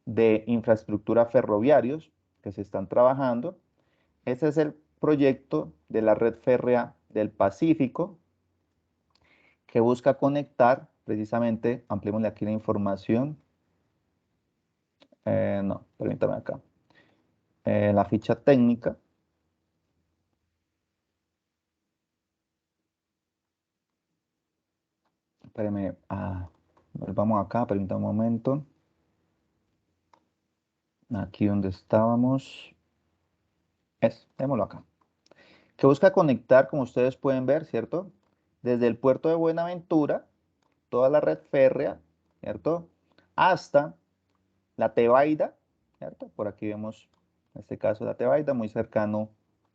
de infraestructura ferroviarios que se están trabajando. Este es el proyecto de la Red Férrea del Pacífico que busca conectar precisamente, ampliémosle aquí la información. No, permítame acá. La ficha técnica. Espérenme, volvamos acá, permítame un momento. Aquí donde estábamos. Démoslo acá. Que busca conectar, como ustedes pueden ver, ¿cierto? Desde el puerto de Buenaventura, toda la red férrea, ¿cierto? Hasta la Tebaida, ¿cierto? Por aquí vemos, en este caso, la Tebaida, muy cercano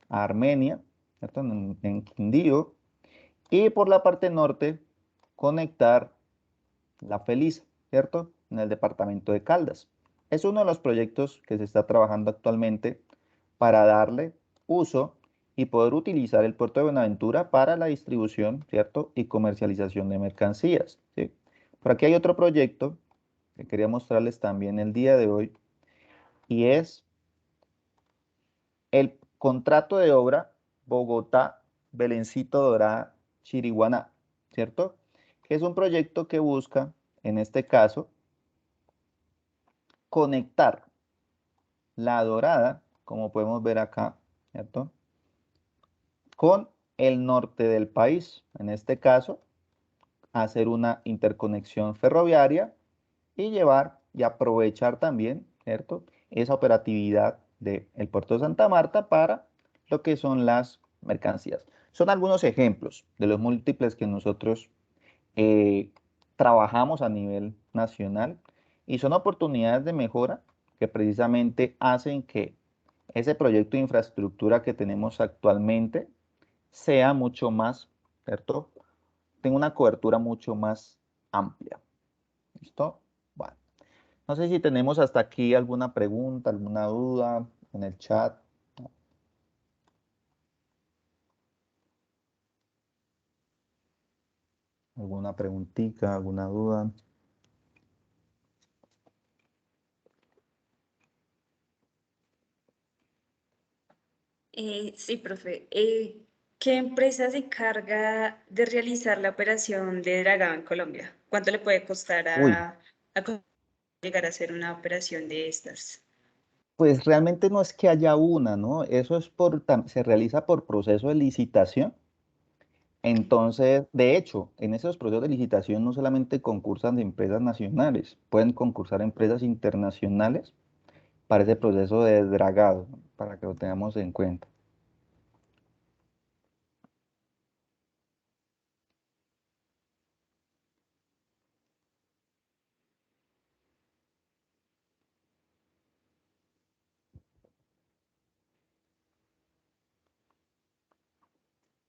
a Armenia, ¿cierto? En Quindío. Y por la parte norte, conectar La Feliz, ¿cierto? En el departamento de Caldas. Es uno de los proyectos que se está trabajando actualmente para darle uso y poder utilizar el puerto de Buenaventura para la distribución, ¿cierto? Y comercialización de mercancías, ¿sí? Por aquí hay otro proyecto que quería mostrarles también el día de hoy y es el contrato de obra Bogotá, Belencito Dorada, Chiriguaná, ¿cierto? Que es un proyecto que busca, en este caso, conectar la Dorada, como podemos ver acá, ¿cierto?, con el norte del país, en este caso, hacer una interconexión ferroviaria y llevar y aprovechar también, ¿cierto?, esa operatividad del puerto de Santa Marta para lo que son las mercancías. Son algunos ejemplos de los múltiples que nosotros eh, trabajamos a nivel nacional y son oportunidades de mejora que precisamente hacen que ese proyecto de infraestructura que tenemos actualmente sea mucho más, ¿cierto? Tenga una cobertura mucho más amplia. ¿Listo? Bueno, no sé si tenemos hasta aquí alguna pregunta, alguna duda en el chat. ¿Alguna preguntita, alguna duda? Sí, profe. ¿Qué empresa se encarga de realizar la operación de dragado en Colombia? ¿Cuánto le puede costar Uy, a llegar a hacer una operación de estas? pues realmente no es que haya una, ¿no? Eso es se realiza por proceso de licitación. Ok. Entonces, de hecho, en esos procesos de licitación no solamente concursan de empresas nacionales, pueden concursar empresas internacionales para ese proceso de dragado, ¿no? Para que lo tengamos en cuenta.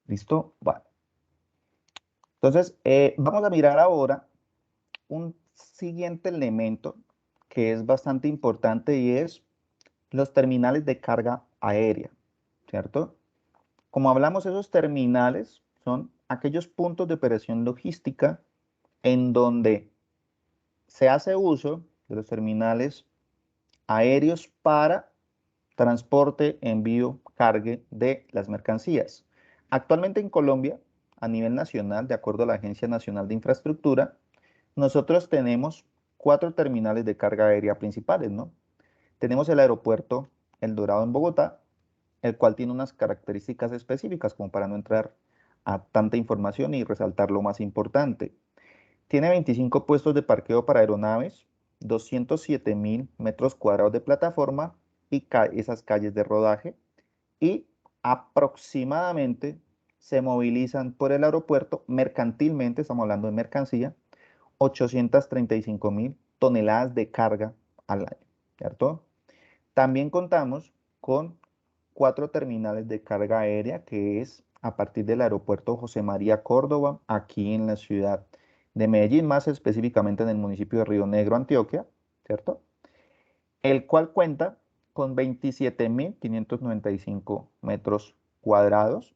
¿Listo? Vale. Entonces, vamos a mirar ahora un siguiente elemento que es bastante importante y es los terminales de carga aérea, ¿cierto? Como hablamos, esos terminales son aquellos puntos de operación logística en donde se hace uso de los terminales aéreos para transporte, envío, cargue de las mercancías. Actualmente en Colombia, a nivel nacional, de acuerdo a la Agencia Nacional de Infraestructura, nosotros tenemos 4 terminales de carga aérea principales, ¿no? Tenemos el aeropuerto El Dorado en Bogotá, el cual tiene unas características específicas, como para no entrar a tanta información y resaltar lo más importante. Tiene 25 puestos de parqueo para aeronaves, 207.000 metros cuadrados de plataforma y esas calles de rodaje, y aproximadamente se movilizan por el aeropuerto mercantilmente, estamos hablando de mercancía, 835.000 toneladas de carga al año, ¿cierto? También contamos con 4 terminales de carga aérea, que es a partir del aeropuerto José María Córdoba, aquí en la ciudad de Medellín, más específicamente en el municipio de Río Negro, Antioquia, ¿cierto? El cual cuenta con 27.595 metros cuadrados.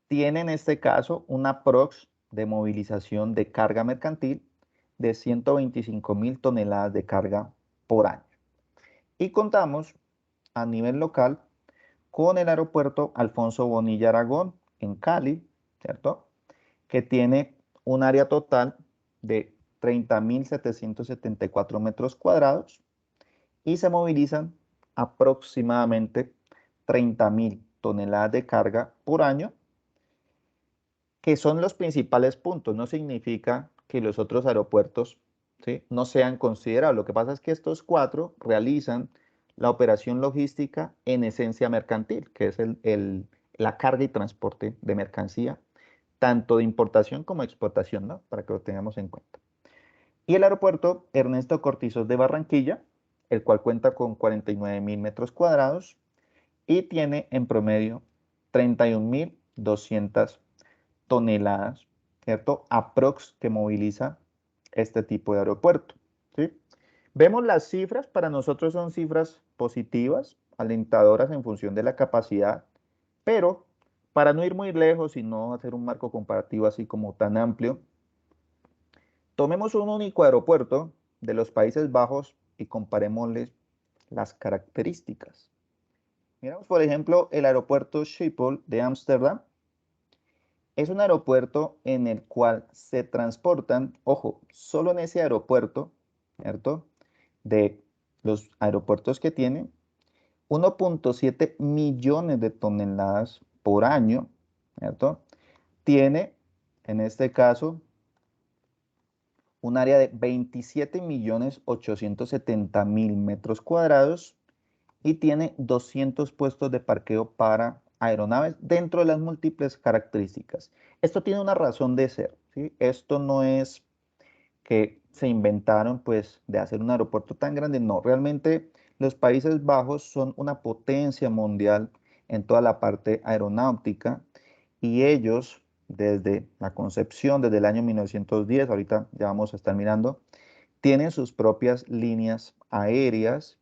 Tiene en este caso una prox de movilización de carga mercantil de 125.000 toneladas de carga por año. Y contamos a nivel local con el aeropuerto Alfonso Bonilla Aragón en Cali, ¿cierto? Que tiene un área total de 30.774 metros cuadrados y se movilizan aproximadamente 30.000 toneladas de carga por año, que son los principales puntos. No significa que los otros aeropuertos, ¿sí?, no sean considerados. Lo que pasa es que estos 4 realizan la operación logística en esencia mercantil, que es la carga y transporte de mercancía, tanto de importación como de exportación, ¿no? Para que lo tengamos en cuenta. Y el aeropuerto Ernesto Cortizos de Barranquilla, el cual cuenta con 49.000 metros cuadrados y tiene en promedio 31.200 toneladas, ¿cierto? Aprox que moviliza este tipo de aeropuerto, ¿sí? Vemos las cifras, para nosotros son cifras positivas, alentadoras en función de la capacidad, pero para no ir muy lejos y no hacer un marco comparativo así como tan amplio, tomemos un único aeropuerto de los Países Bajos y comparémosles las características. Miramos, por ejemplo, el aeropuerto Schiphol de Ámsterdam. Es un aeropuerto en el cual se transportan, ojo, solo en ese aeropuerto, ¿cierto? De los aeropuertos que tiene, 1.7 millones de toneladas por año, ¿cierto? Tiene, en este caso, un área de 27.870.000 metros cuadrados y tiene 200 puestos de parqueo para aeronaves dentro de las múltiples características. Esto tiene una razón de ser, ¿sí? Esto no es que se inventaron pues de hacer un aeropuerto tan grande, no, realmente los Países Bajos son una potencia mundial en toda la parte aeronáutica y ellos desde la concepción, desde el año 1910, ahorita ya vamos a estar mirando, tienen sus propias líneas aéreas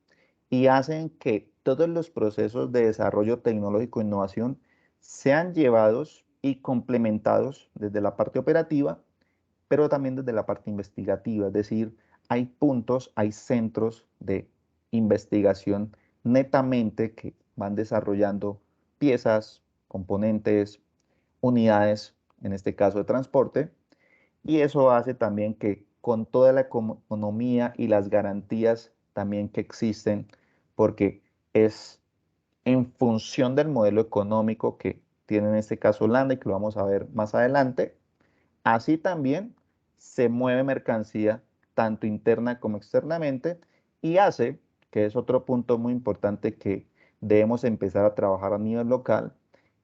y hacen que todos los procesos de desarrollo tecnológico e innovación sean llevados y complementados desde la parte operativa, pero también desde la parte investigativa. Es decir, hay puntos, hay centros de investigación netamente que van desarrollando piezas, componentes, unidades, en este caso de transporte, y eso hace también que con toda la economía y las garantías también que existen, porque es en función del modelo económico que tiene en este caso Holanda y que lo vamos a ver más adelante, así también se mueve mercancía tanto interna como externamente y hace, que es otro punto muy importante que debemos empezar a trabajar a nivel local,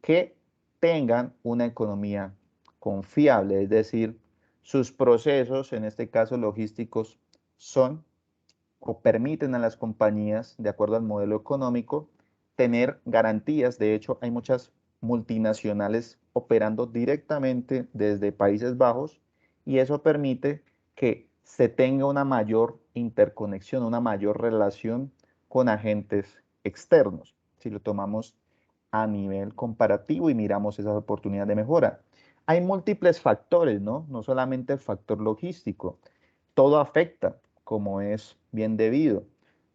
que tengan una economía confiable, es decir, sus procesos, en este caso logísticos, son o permiten a las compañías, de acuerdo al modelo económico, tener garantías. De hecho, hay muchas multinacionales operando directamente desde Países Bajos y eso permite que se tenga una mayor interconexión, una mayor relación con agentes externos, si lo tomamos a nivel comparativo y miramos esas oportunidades de mejora. Hay múltiples factores, ¿no? No solamente el factor logístico. Todo afecta, como es bien debido.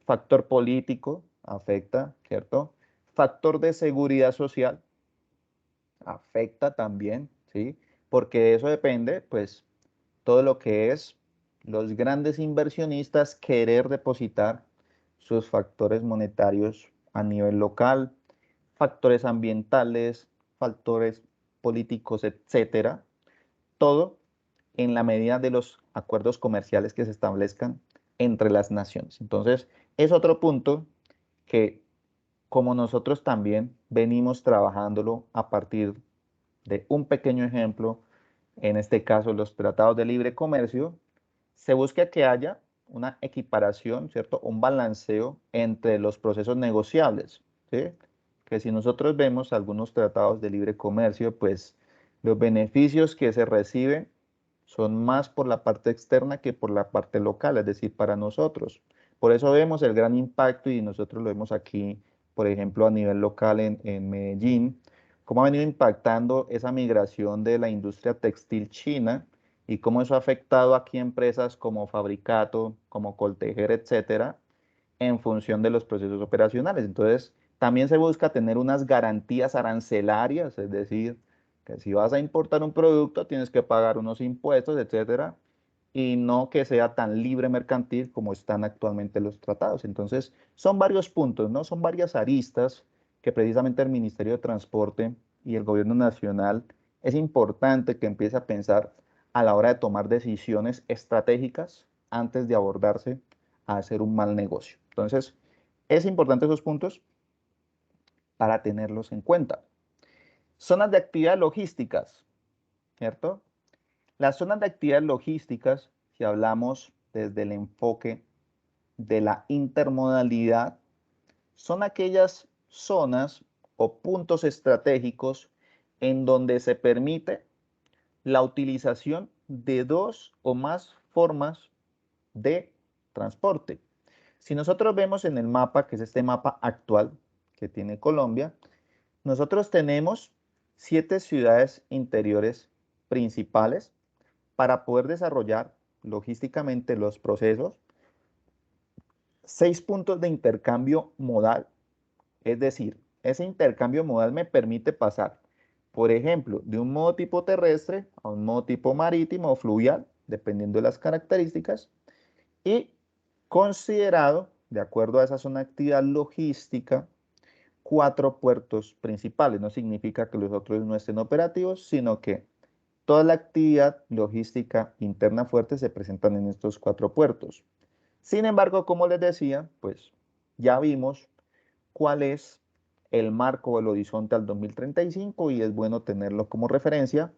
Factor político afecta, ¿cierto? Factor de seguridad social afecta también, ¿sí? Porque de eso depende, pues, todo lo que es los grandes inversionistas querer depositar sus factores monetarios a nivel local, factores ambientales, factores políticos, etcétera, todo en la medida de los acuerdos comerciales que se establezcan entre las naciones. Entonces, es otro punto que, como nosotros también venimos trabajándolo a partir de un pequeño ejemplo, en este caso los tratados de libre comercio, se busca que haya una equiparación, ¿cierto? Un balanceo entre los procesos negociables, ¿sí? Que si nosotros vemos algunos tratados de libre comercio, pues los beneficios que se reciben son más por la parte externa que por la parte local, es decir, para nosotros. Por eso vemos el gran impacto y nosotros lo vemos aquí, por ejemplo, a nivel local en Medellín, cómo ha venido impactando esa migración de la industria textil china y cómo eso ha afectado aquí empresas como Fabricato, como Coltejer, etcétera, en función de los procesos operacionales. Entonces, también se busca tener unas garantías arancelarias, es decir, que si vas a importar un producto tienes que pagar unos impuestos, etcétera, y no que sea tan libre mercantil como están actualmente los tratados. Entonces, son varios puntos, ¿no? Son varias aristas que precisamente el Ministerio de Transporte y el Gobierno Nacional es importante que empiece a pensar a la hora de tomar decisiones estratégicas antes de abordarse a hacer un mal negocio. Entonces, es importante esos puntos para tenerlos en cuenta. Zonas de actividad logísticas, ¿cierto? Las zonas de actividad logísticas, si hablamos desde el enfoque de la intermodalidad, son aquellas zonas o puntos estratégicos en donde se permite la utilización de dos o más formas de transporte. Si nosotros vemos en el mapa, que es este mapa actual que tiene Colombia, nosotros tenemos 7 ciudades interiores principales para poder desarrollar logísticamente los procesos, 6 puntos de intercambio modal, es decir, ese intercambio modal me permite pasar, por ejemplo, de un modo tipo terrestre a un modo tipo marítimo o fluvial, dependiendo de las características, y considerado, de acuerdo a esa zona de actividad logística, 4 puertos principales. No significa que los otros no estén operativos, sino que toda la actividad logística interna fuerte se presentan en estos 4 puertos. Sin embargo, como les decía, pues ya vimos cuál es el marco o el horizonte al 2035 y es bueno tenerlo como referencia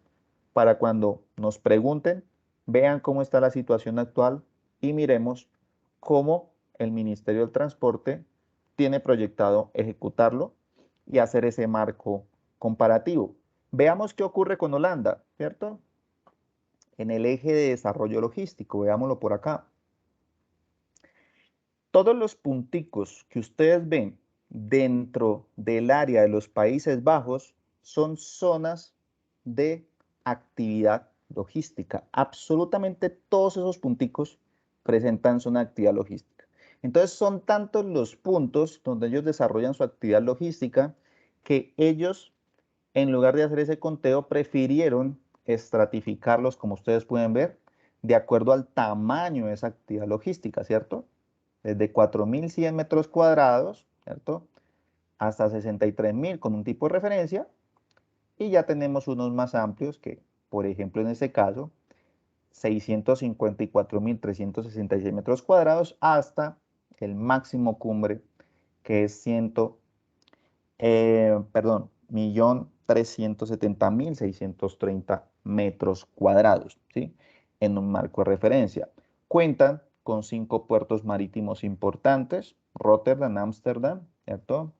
para cuando nos pregunten, vean cómo está la situación actual y miremos cómo el Ministerio del Transporte tiene proyectado ejecutarlo y hacer ese marco comparativo. Veamos qué ocurre con Holanda, ¿cierto? En el eje de desarrollo logístico, veámoslo por acá. Todos los punticos que ustedes ven dentro del área de los Países Bajos son zonas de actividad logística. Absolutamente todos esos punticos presentan zona de actividad logística. Entonces son tantos los puntos donde ellos desarrollan su actividad logística que ellos, en lugar de hacer ese conteo, prefirieron estratificarlos, como ustedes pueden ver, de acuerdo al tamaño de esa actividad logística, ¿cierto? Desde 4.100 metros cuadrados, ¿cierto? Hasta 63.000 con un tipo de referencia. Y ya tenemos unos más amplios que, por ejemplo, en este caso, 654.366 metros cuadrados hasta el máximo cumbre, que es 1.370.630 metros cuadrados, ¿sí? En un marco de referencia. Cuentan con 5 puertos marítimos importantes, Rotterdam, Ámsterdam, ¿cierto?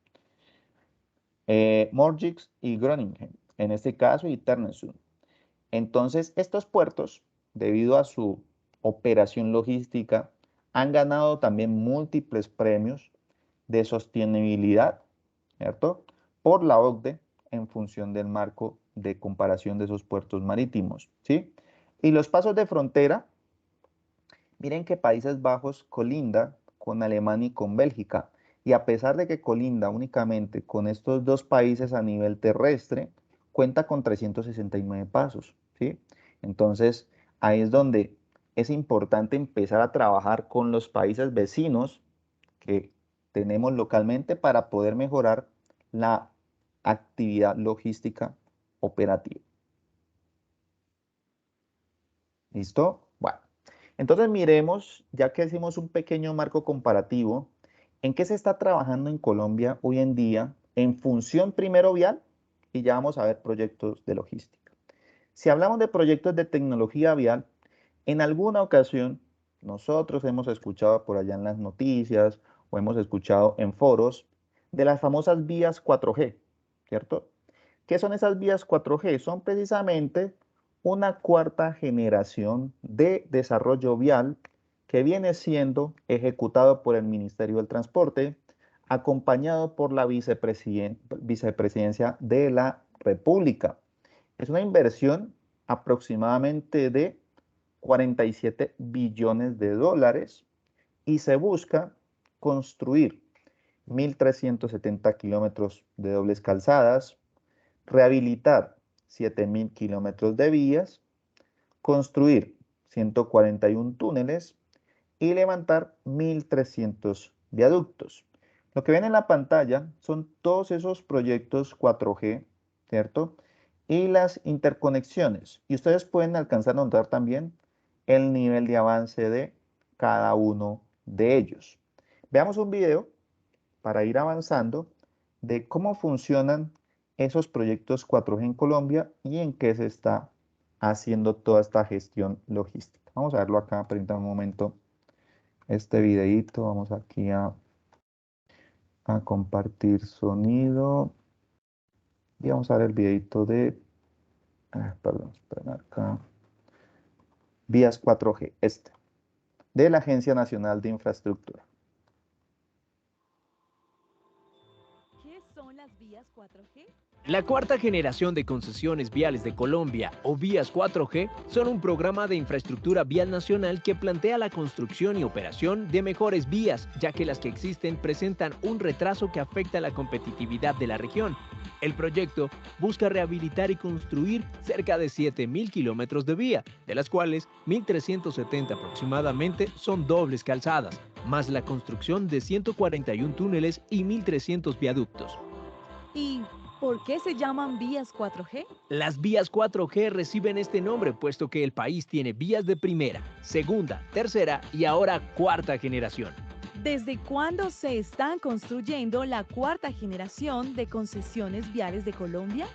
Morgix y Groningen, en este caso, y Ternessee. Entonces, estos puertos, debido a su operación logística, han ganado también múltiples premios de sostenibilidad, ¿cierto? Por la OCDE en función del marco de comparación de esos puertos marítimos, ¿sí? Y los pasos de frontera, miren que Países Bajos colinda con Alemania y con Bélgica, y a pesar de que colinda únicamente con estos dos países a nivel terrestre, cuenta con 369 pasos, ¿sí? Entonces, ahí es donde es importante empezar a trabajar con los países vecinos que tenemos localmente para poder mejorar la actividad logística operativa. ¿Listo? Bueno, entonces miremos, ya que hicimos un pequeño marco comparativo, ¿en qué se está trabajando en Colombia hoy en día en función primero vial? Y ya vamos a ver proyectos de logística. Si hablamos de proyectos de tecnología vial, en alguna ocasión nosotros hemos escuchado por allá en las noticias o hemos escuchado en foros de las famosas vías 4G, ¿cierto? ¿Qué son esas vías 4G? Son precisamente una cuarta generación de desarrollo vial que viene siendo ejecutado por el Ministerio del Transporte, acompañado por la Vicepresidencia de la República. Es una inversión aproximadamente de 47 billones de dólares y se busca construir 1.370 kilómetros de dobles calzadas, rehabilitar 7.000 kilómetros de vías, construir 141 túneles y levantar 1.300 viaductos. Lo que ven en la pantalla son todos esos proyectos 4G, ¿cierto? Y las interconexiones. Y ustedes pueden alcanzar a notar también el nivel de avance de cada uno de ellos. Veamos un video para ir avanzando de cómo funcionan esos proyectos 4G en Colombia y en qué se está haciendo toda esta gestión logística. Vamos a verlo acá, permítanme un momento este videito. Vamos aquí a compartir sonido y vamos a ver el videito de, perdón, esperen acá, vías 4G, de la Agencia Nacional de Infraestructura. ¿Qué son las vías 4G? La cuarta generación de concesiones viales de Colombia, o vías 4G, son un programa de infraestructura vial nacional que plantea la construcción y operación de mejores vías, ya que las que existen presentan un retraso que afecta la competitividad de la región. El proyecto busca rehabilitar y construir cerca de 7.000 kilómetros de vía, de las cuales 1.370 aproximadamente son dobles calzadas, más la construcción de 141 túneles y 1.300 viaductos. ¿Y por qué se llaman vías 4G? Las vías 4G reciben este nombre puesto que el país tiene vías de primera, segunda, tercera y ahora cuarta generación. ¿Desde cuándo se están construyendo la cuarta generación de concesiones viales de Colombia?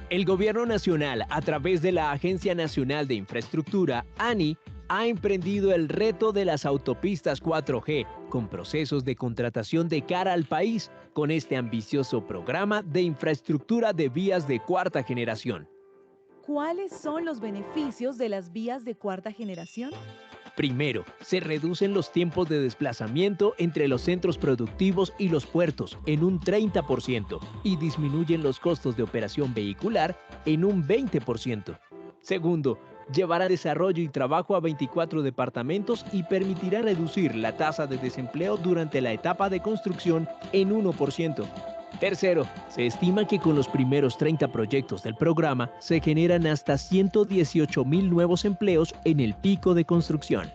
El Gobierno Nacional, a través de la Agencia Nacional de Infraestructura, ANI, ha emprendido el reto de las autopistas 4G, con procesos de contratación de cara al país, con este ambicioso programa de infraestructura de vías de cuarta generación. ¿Cuáles son los beneficios de las vías de cuarta generación? Primero, se reducen los tiempos de desplazamiento entre los centros productivos y los puertos en un 30% y disminuyen los costos de operación vehicular en un 20%. Segundo, llevará desarrollo y trabajo a 24 departamentos y permitirá reducir la tasa de desempleo durante la etapa de construcción en 1%. Tercero, se estima que con los primeros 30 proyectos del programa se generan hasta 118.000 nuevos empleos en el pico de construcción.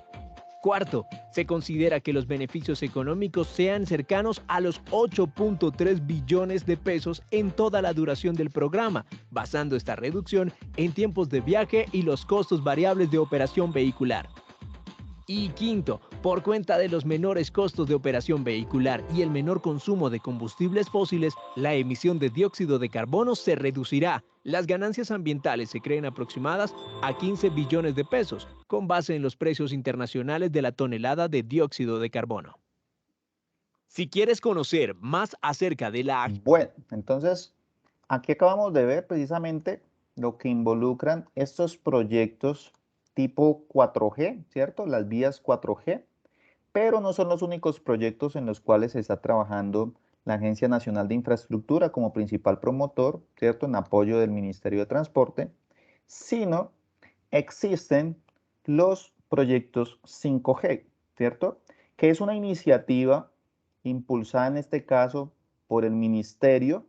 Cuarto, se considera que los beneficios económicos sean cercanos a los 8.3 billones de pesos en toda la duración del programa, basando esta reducción en tiempos de viaje y los costos variables de operación vehicular. Y quinto, por cuenta de los menores costos de operación vehicular y el menor consumo de combustibles fósiles, la emisión de dióxido de carbono se reducirá. Las ganancias ambientales se creen aproximadas a 15 billones de pesos, con base en los precios internacionales de la tonelada de dióxido de carbono. Si quieres conocer más acerca de la... Bueno, entonces aquí acabamos de ver precisamente lo que involucran estos proyectos tipo 4G, ¿cierto? Las vías 4G, pero no son los únicos proyectos en los cuales se está trabajando la Agencia Nacional de Infraestructura como principal promotor, ¿cierto? En apoyo del Ministerio de Transporte, sino existen los proyectos 5G, ¿cierto? Que es una iniciativa impulsada en este caso por el Ministerio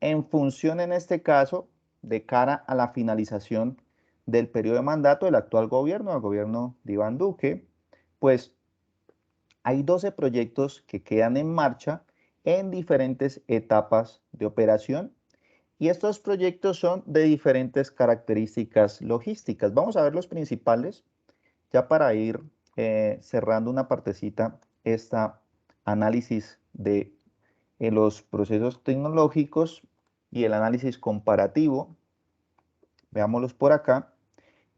en función, en este caso, de cara a la finalización del periodo de mandato del actual gobierno, el gobierno de Iván Duque, pues hay 12 proyectos que quedan en marcha en diferentes etapas de operación y estos proyectos son de diferentes características logísticas. Vamos a ver los principales ya para ir cerrando una partecita esta análisis de los procesos tecnológicos y el análisis comparativo. Veámoslos por acá.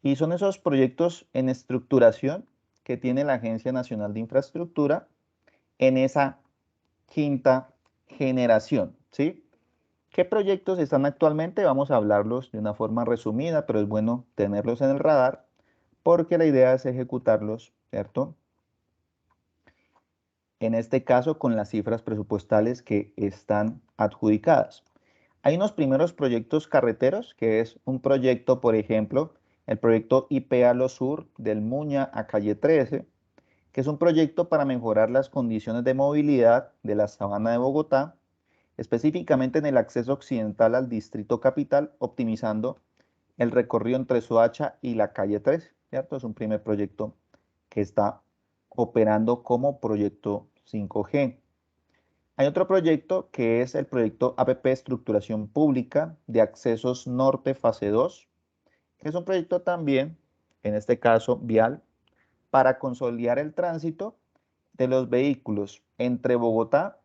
Y son esos proyectos en estructuración que tiene la Agencia Nacional de Infraestructura en esa quinta generación, ¿sí? ¿Qué proyectos están actualmente? Vamos a hablarlos de una forma resumida, pero es bueno tenerlos en el radar porque la idea es ejecutarlos, ¿cierto? En este caso con las cifras presupuestales que están adjudicadas. Hay unos primeros proyectos carreteros, que es un proyecto, por ejemplo, el proyecto IP Lo Sur del Muña a Calle 13, que es un proyecto para mejorar las condiciones de movilidad de la Sabana de Bogotá, específicamente en el acceso occidental al Distrito Capital, optimizando el recorrido entre Soacha y la Calle 13, ¿cierto? Es un primer proyecto que está operando como proyecto 5G. Hay otro proyecto que es el proyecto APP Estructuración Pública de Accesos Norte Fase 2, que es un proyecto también, en este caso vial, para consolidar el tránsito de los vehículos entre Bogotá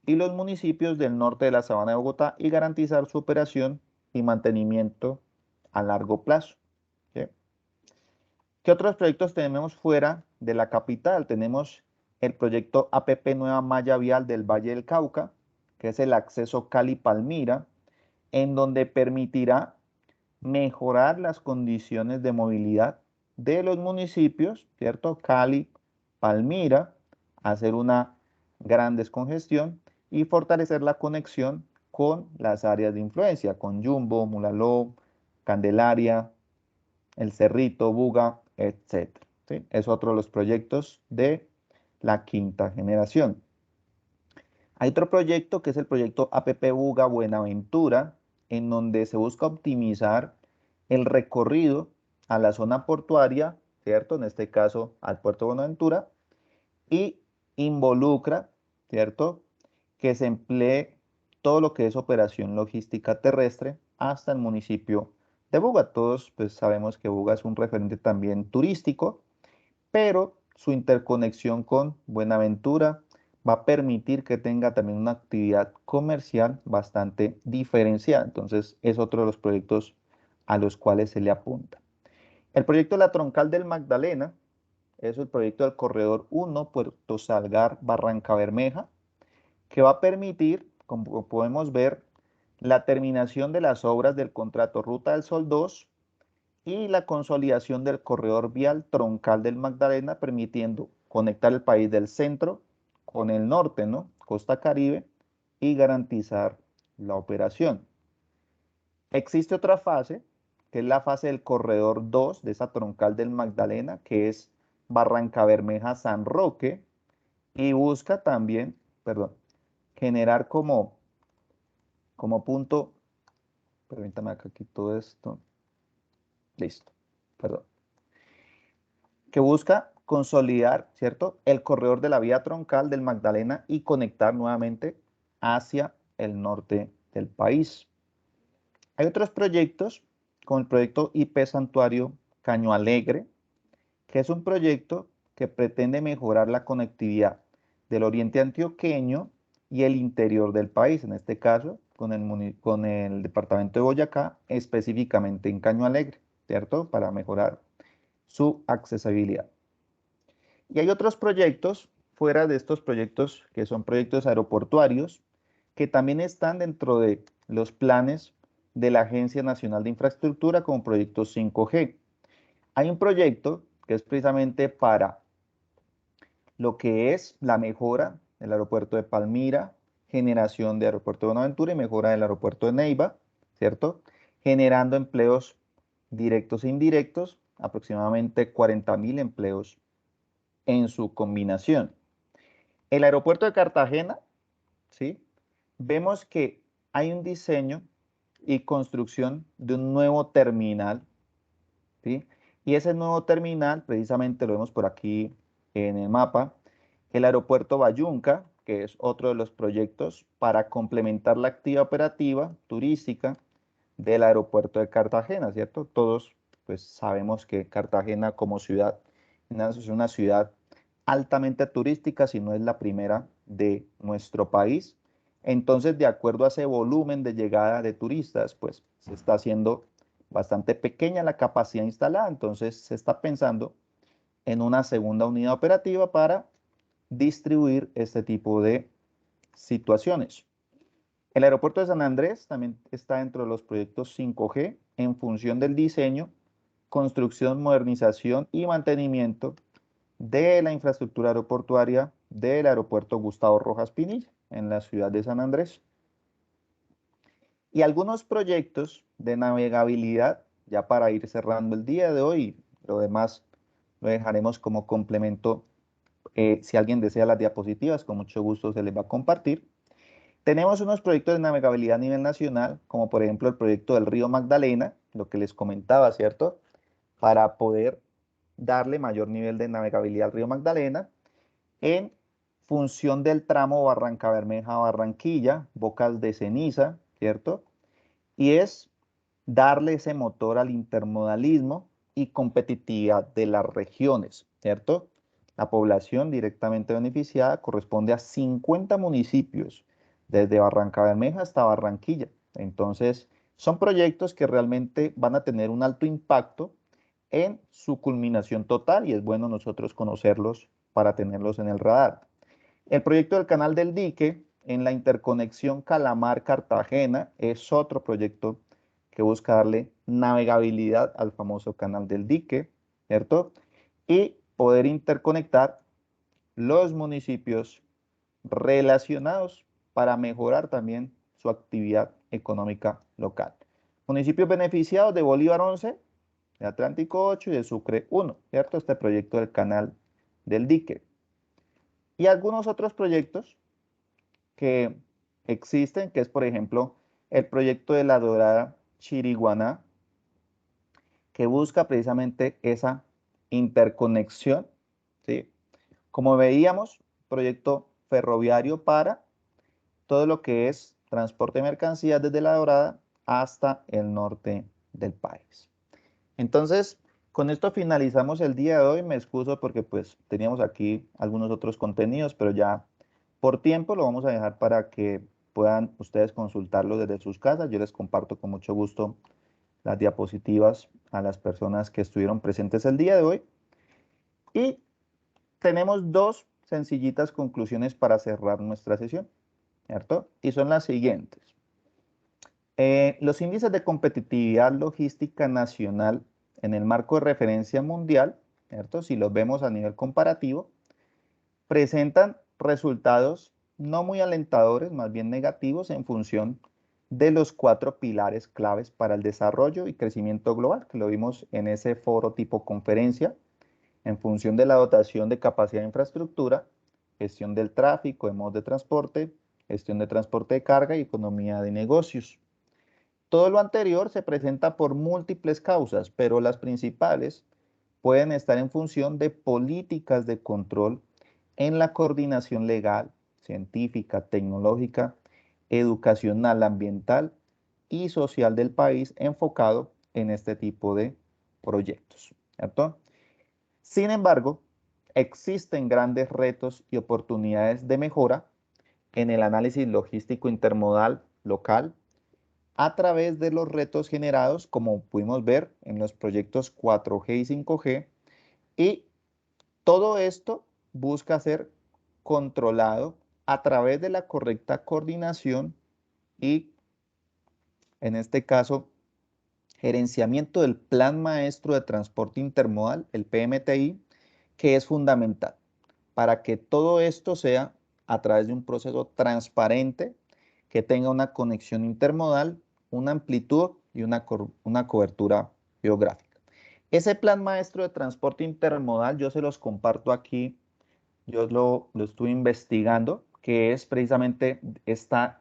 y los municipios del norte de la Sabana de Bogotá y garantizar su operación y mantenimiento a largo plazo. ¿Sí? ¿Qué otros proyectos tenemos fuera de la capital? Tenemos el proyecto APP Nueva Malla Vial del Valle del Cauca, que es el acceso Cali-Palmira, en donde permitirá mejorar las condiciones de movilidad de los municipios, ¿cierto? Cali, Palmira, hacer una gran descongestión y fortalecer la conexión con las áreas de influencia, con Yumbo, Mulaló, Candelaria, El Cerrito, Buga, etc. ¿Sí? Es otro de los proyectos de la quinta generación. Hay otro proyecto que es el proyecto APP Buga Buenaventura, en donde se busca optimizar el recorrido a la zona portuaria, ¿cierto? En este caso al puerto de Buenaventura, y involucra, ¿cierto? Que se emplee todo lo que es operación logística terrestre hasta el municipio de Buga. Todos pues sabemos que Buga es un referente también turístico, pero su interconexión con Buenaventura va a permitir que tenga también una actividad comercial bastante diferenciada. Entonces es otro de los proyectos a los cuales se le apunta. El proyecto de la Troncal del Magdalena es el proyecto del Corredor 1, Puerto Salgar, Barranca Bermeja, que va a permitir, como podemos ver, la terminación de las obras del contrato Ruta del Sol 2 y la consolidación del corredor vial troncal del Magdalena, permitiendo conectar el país del centro con el norte, ¿no? Costa Caribe, y garantizar la operación. Existe otra fase, que es la fase del corredor 2 de esa troncal del Magdalena, que es Barranca Bermeja San Roque, y busca también, perdón, generar como punto, permítame acá quito esto, listo, perdón, que busca consolidar, ¿cierto?, el corredor de la vía troncal del Magdalena y conectar nuevamente hacia el norte del país. Hay otros proyectos, como el proyecto IP Santuario Caño Alegre, que es un proyecto que pretende mejorar la conectividad del oriente antioqueño y el interior del país, en este caso con el departamento de Boyacá, específicamente en Caño Alegre, ¿cierto?, para mejorar su accesibilidad. Y hay otros proyectos fuera de estos proyectos que son proyectos aeroportuarios que también están dentro de los planes de la Agencia Nacional de Infraestructura como proyectos 5G. Hay un proyecto que es precisamente para lo que es la mejora del aeropuerto de Palmira, generación de aeropuerto de Buenaventura y mejora del aeropuerto de Neiva, ¿cierto? Generando empleos directos e indirectos, aproximadamente 40.000 empleos en su combinación. El aeropuerto de Cartagena, ¿sí? Vemos que hay un diseño y construcción de un nuevo terminal, ¿sí? Y ese nuevo terminal, precisamente lo vemos por aquí en el mapa, el aeropuerto Bayunca, que es otro de los proyectos para complementar la actividad operativa turística del aeropuerto de Cartagena, ¿cierto? Todos pues sabemos que Cartagena como ciudad es una ciudad altamente turística, si no es la primera de nuestro país. Entonces, de acuerdo a ese volumen de llegada de turistas, pues se está haciendo bastante pequeña la capacidad instalada, entonces se está pensando en una segunda unidad operativa para distribuir este tipo de situaciones. El aeropuerto de San Andrés también está dentro de los proyectos 5G en función del diseño, construcción, modernización y mantenimiento de la infraestructura aeroportuaria del aeropuerto Gustavo Rojas Pinilla en la ciudad de San Andrés. Y algunos proyectos de navegabilidad, ya para ir cerrando el día de hoy, lo demás lo dejaremos como complemento. Si alguien desea las diapositivas, con mucho gusto se les va a compartir. Tenemos unos proyectos de navegabilidad a nivel nacional, como por ejemplo el proyecto del río Magdalena, lo que les comentaba, ¿cierto? Para poder darle mayor nivel de navegabilidad al río Magdalena en función del tramo Barranca Bermeja-Barranquilla, Bocas de Ceniza, ¿cierto? Y es darle ese motor al intermodalismo y competitividad de las regiones, ¿cierto? La población directamente beneficiada corresponde a 50 municipios, desde Barranca Bermeja hasta Barranquilla. Entonces, son proyectos que realmente van a tener un alto impacto en su culminación total y es bueno nosotros conocerlos para tenerlos en el radar. El proyecto del Canal del Dique en la interconexión Calamar-Cartagena es otro proyecto que busca darle navegabilidad al famoso Canal del Dique, ¿cierto? Y poder interconectar los municipios relacionados para mejorar también su actividad económica local. Municipios beneficiados de Bolívar 11, de Atlántico 8 y de Sucre 1, ¿cierto? Este proyecto del Canal del Dique. Y algunos otros proyectos que existen, que es por ejemplo el proyecto de la Dorada Chiriguaná, que busca precisamente esa interconexión, ¿sí? Como veíamos, proyecto ferroviario para todo lo que es transporte de mercancías desde La Dorada hasta el norte del país. Entonces, con esto finalizamos el día de hoy. Me excuso porque pues teníamos aquí algunos otros contenidos, pero ya por tiempo lo vamos a dejar para que puedan ustedes consultarlo desde sus casas. Yo les comparto con mucho gusto las diapositivas a las personas que estuvieron presentes el día de hoy. Y tenemos dos sencillitas conclusiones para cerrar nuestra sesión, ¿cierto? Y son las siguientes. Los índices de competitividad logística nacional en el marco de referencia mundial, ¿cierto? Si los vemos a nivel comparativo, presentan resultados no muy alentadores, más bien negativos en función de los 4 pilares claves para el desarrollo y crecimiento global, que lo vimos en ese foro tipo conferencia, en función de la dotación de capacidad de infraestructura, gestión del tráfico, de modos de transporte, gestión de transporte de carga y economía de negocios. Todo lo anterior se presenta por múltiples causas, pero las principales pueden estar en función de políticas de control en la coordinación legal, científica, tecnológica, educacional, ambiental y social del país enfocado en este tipo de proyectos, ¿cierto? Sin embargo, existen grandes retos y oportunidades de mejora en el análisis logístico intermodal local a través de los retos generados, como pudimos ver en los proyectos 4G y 5G, y todo esto busca ser controlado a través de la correcta coordinación y, en este caso, gerenciamiento del Plan Maestro de Transporte Intermodal, el PMTI, que es fundamental para que todo esto sea a través de un proceso transparente que tenga una conexión intermodal, una amplitud y una cobertura geográfica. Ese Plan Maestro de Transporte Intermodal yo se los comparto aquí, yo lo estuve investigando, que es precisamente, está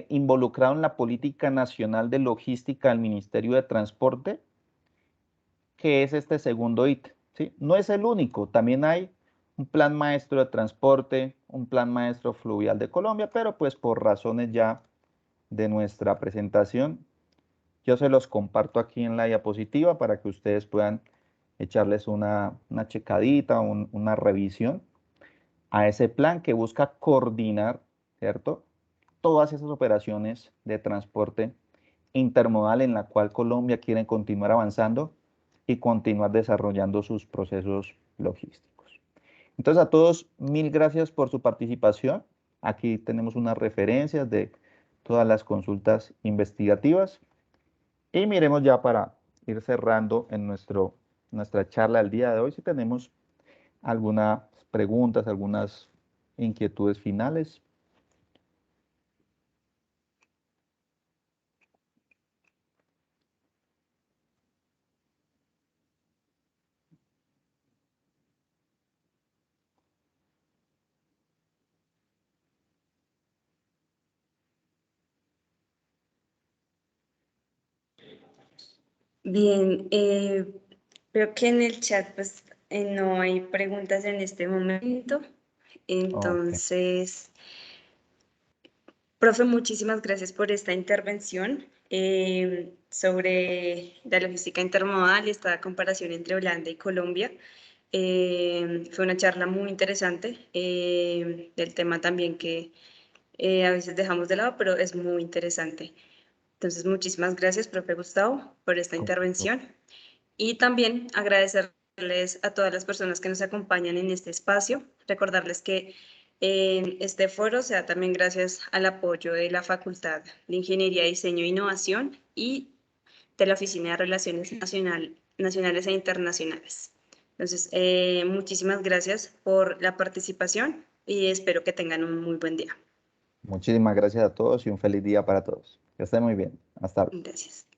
involucrado en la Política Nacional de Logística del Ministerio de Transporte, que es este segundo ítem, ¿sí? No es el único, también hay un plan maestro de transporte, un plan maestro fluvial de Colombia, pero pues por razones ya de nuestra presentación, yo se los comparto aquí en la diapositiva para que ustedes puedan echarles una checadita, una revisión a ese plan que busca coordinar, ¿cierto?, todas esas operaciones de transporte intermodal en la cual Colombia quiere continuar avanzando y continuar desarrollando sus procesos logísticos. Entonces a todos, mil gracias por su participación. Aquí tenemos unas referencias de todas las consultas investigativas y miremos ya para ir cerrando en nuestra charla del día de hoy si tenemos algunas preguntas, algunas inquietudes finales. Bien, veo que en el chat pues no hay preguntas en este momento. Entonces, profe, muchísimas gracias por esta intervención sobre la logística intermodal y esta comparación entre Holanda y Colombia. Fue una charla muy interesante del tema también que a veces dejamos de lado, pero es muy interesante. Entonces, muchísimas gracias, profe Gustavo, por esta intervención. Y también agradecerles a todas las personas que nos acompañan en este espacio. Recordarles que este foro se da también gracias al apoyo de la Facultad de Ingeniería, Diseño e Innovación y de la Oficina de Relaciones Nacionales e Internacionales. Entonces, muchísimas gracias por la participación y espero que tengan un muy buen día. Muchísimas gracias a todos y un feliz día para todos. Que estén muy bien. Hasta luego. Gracias.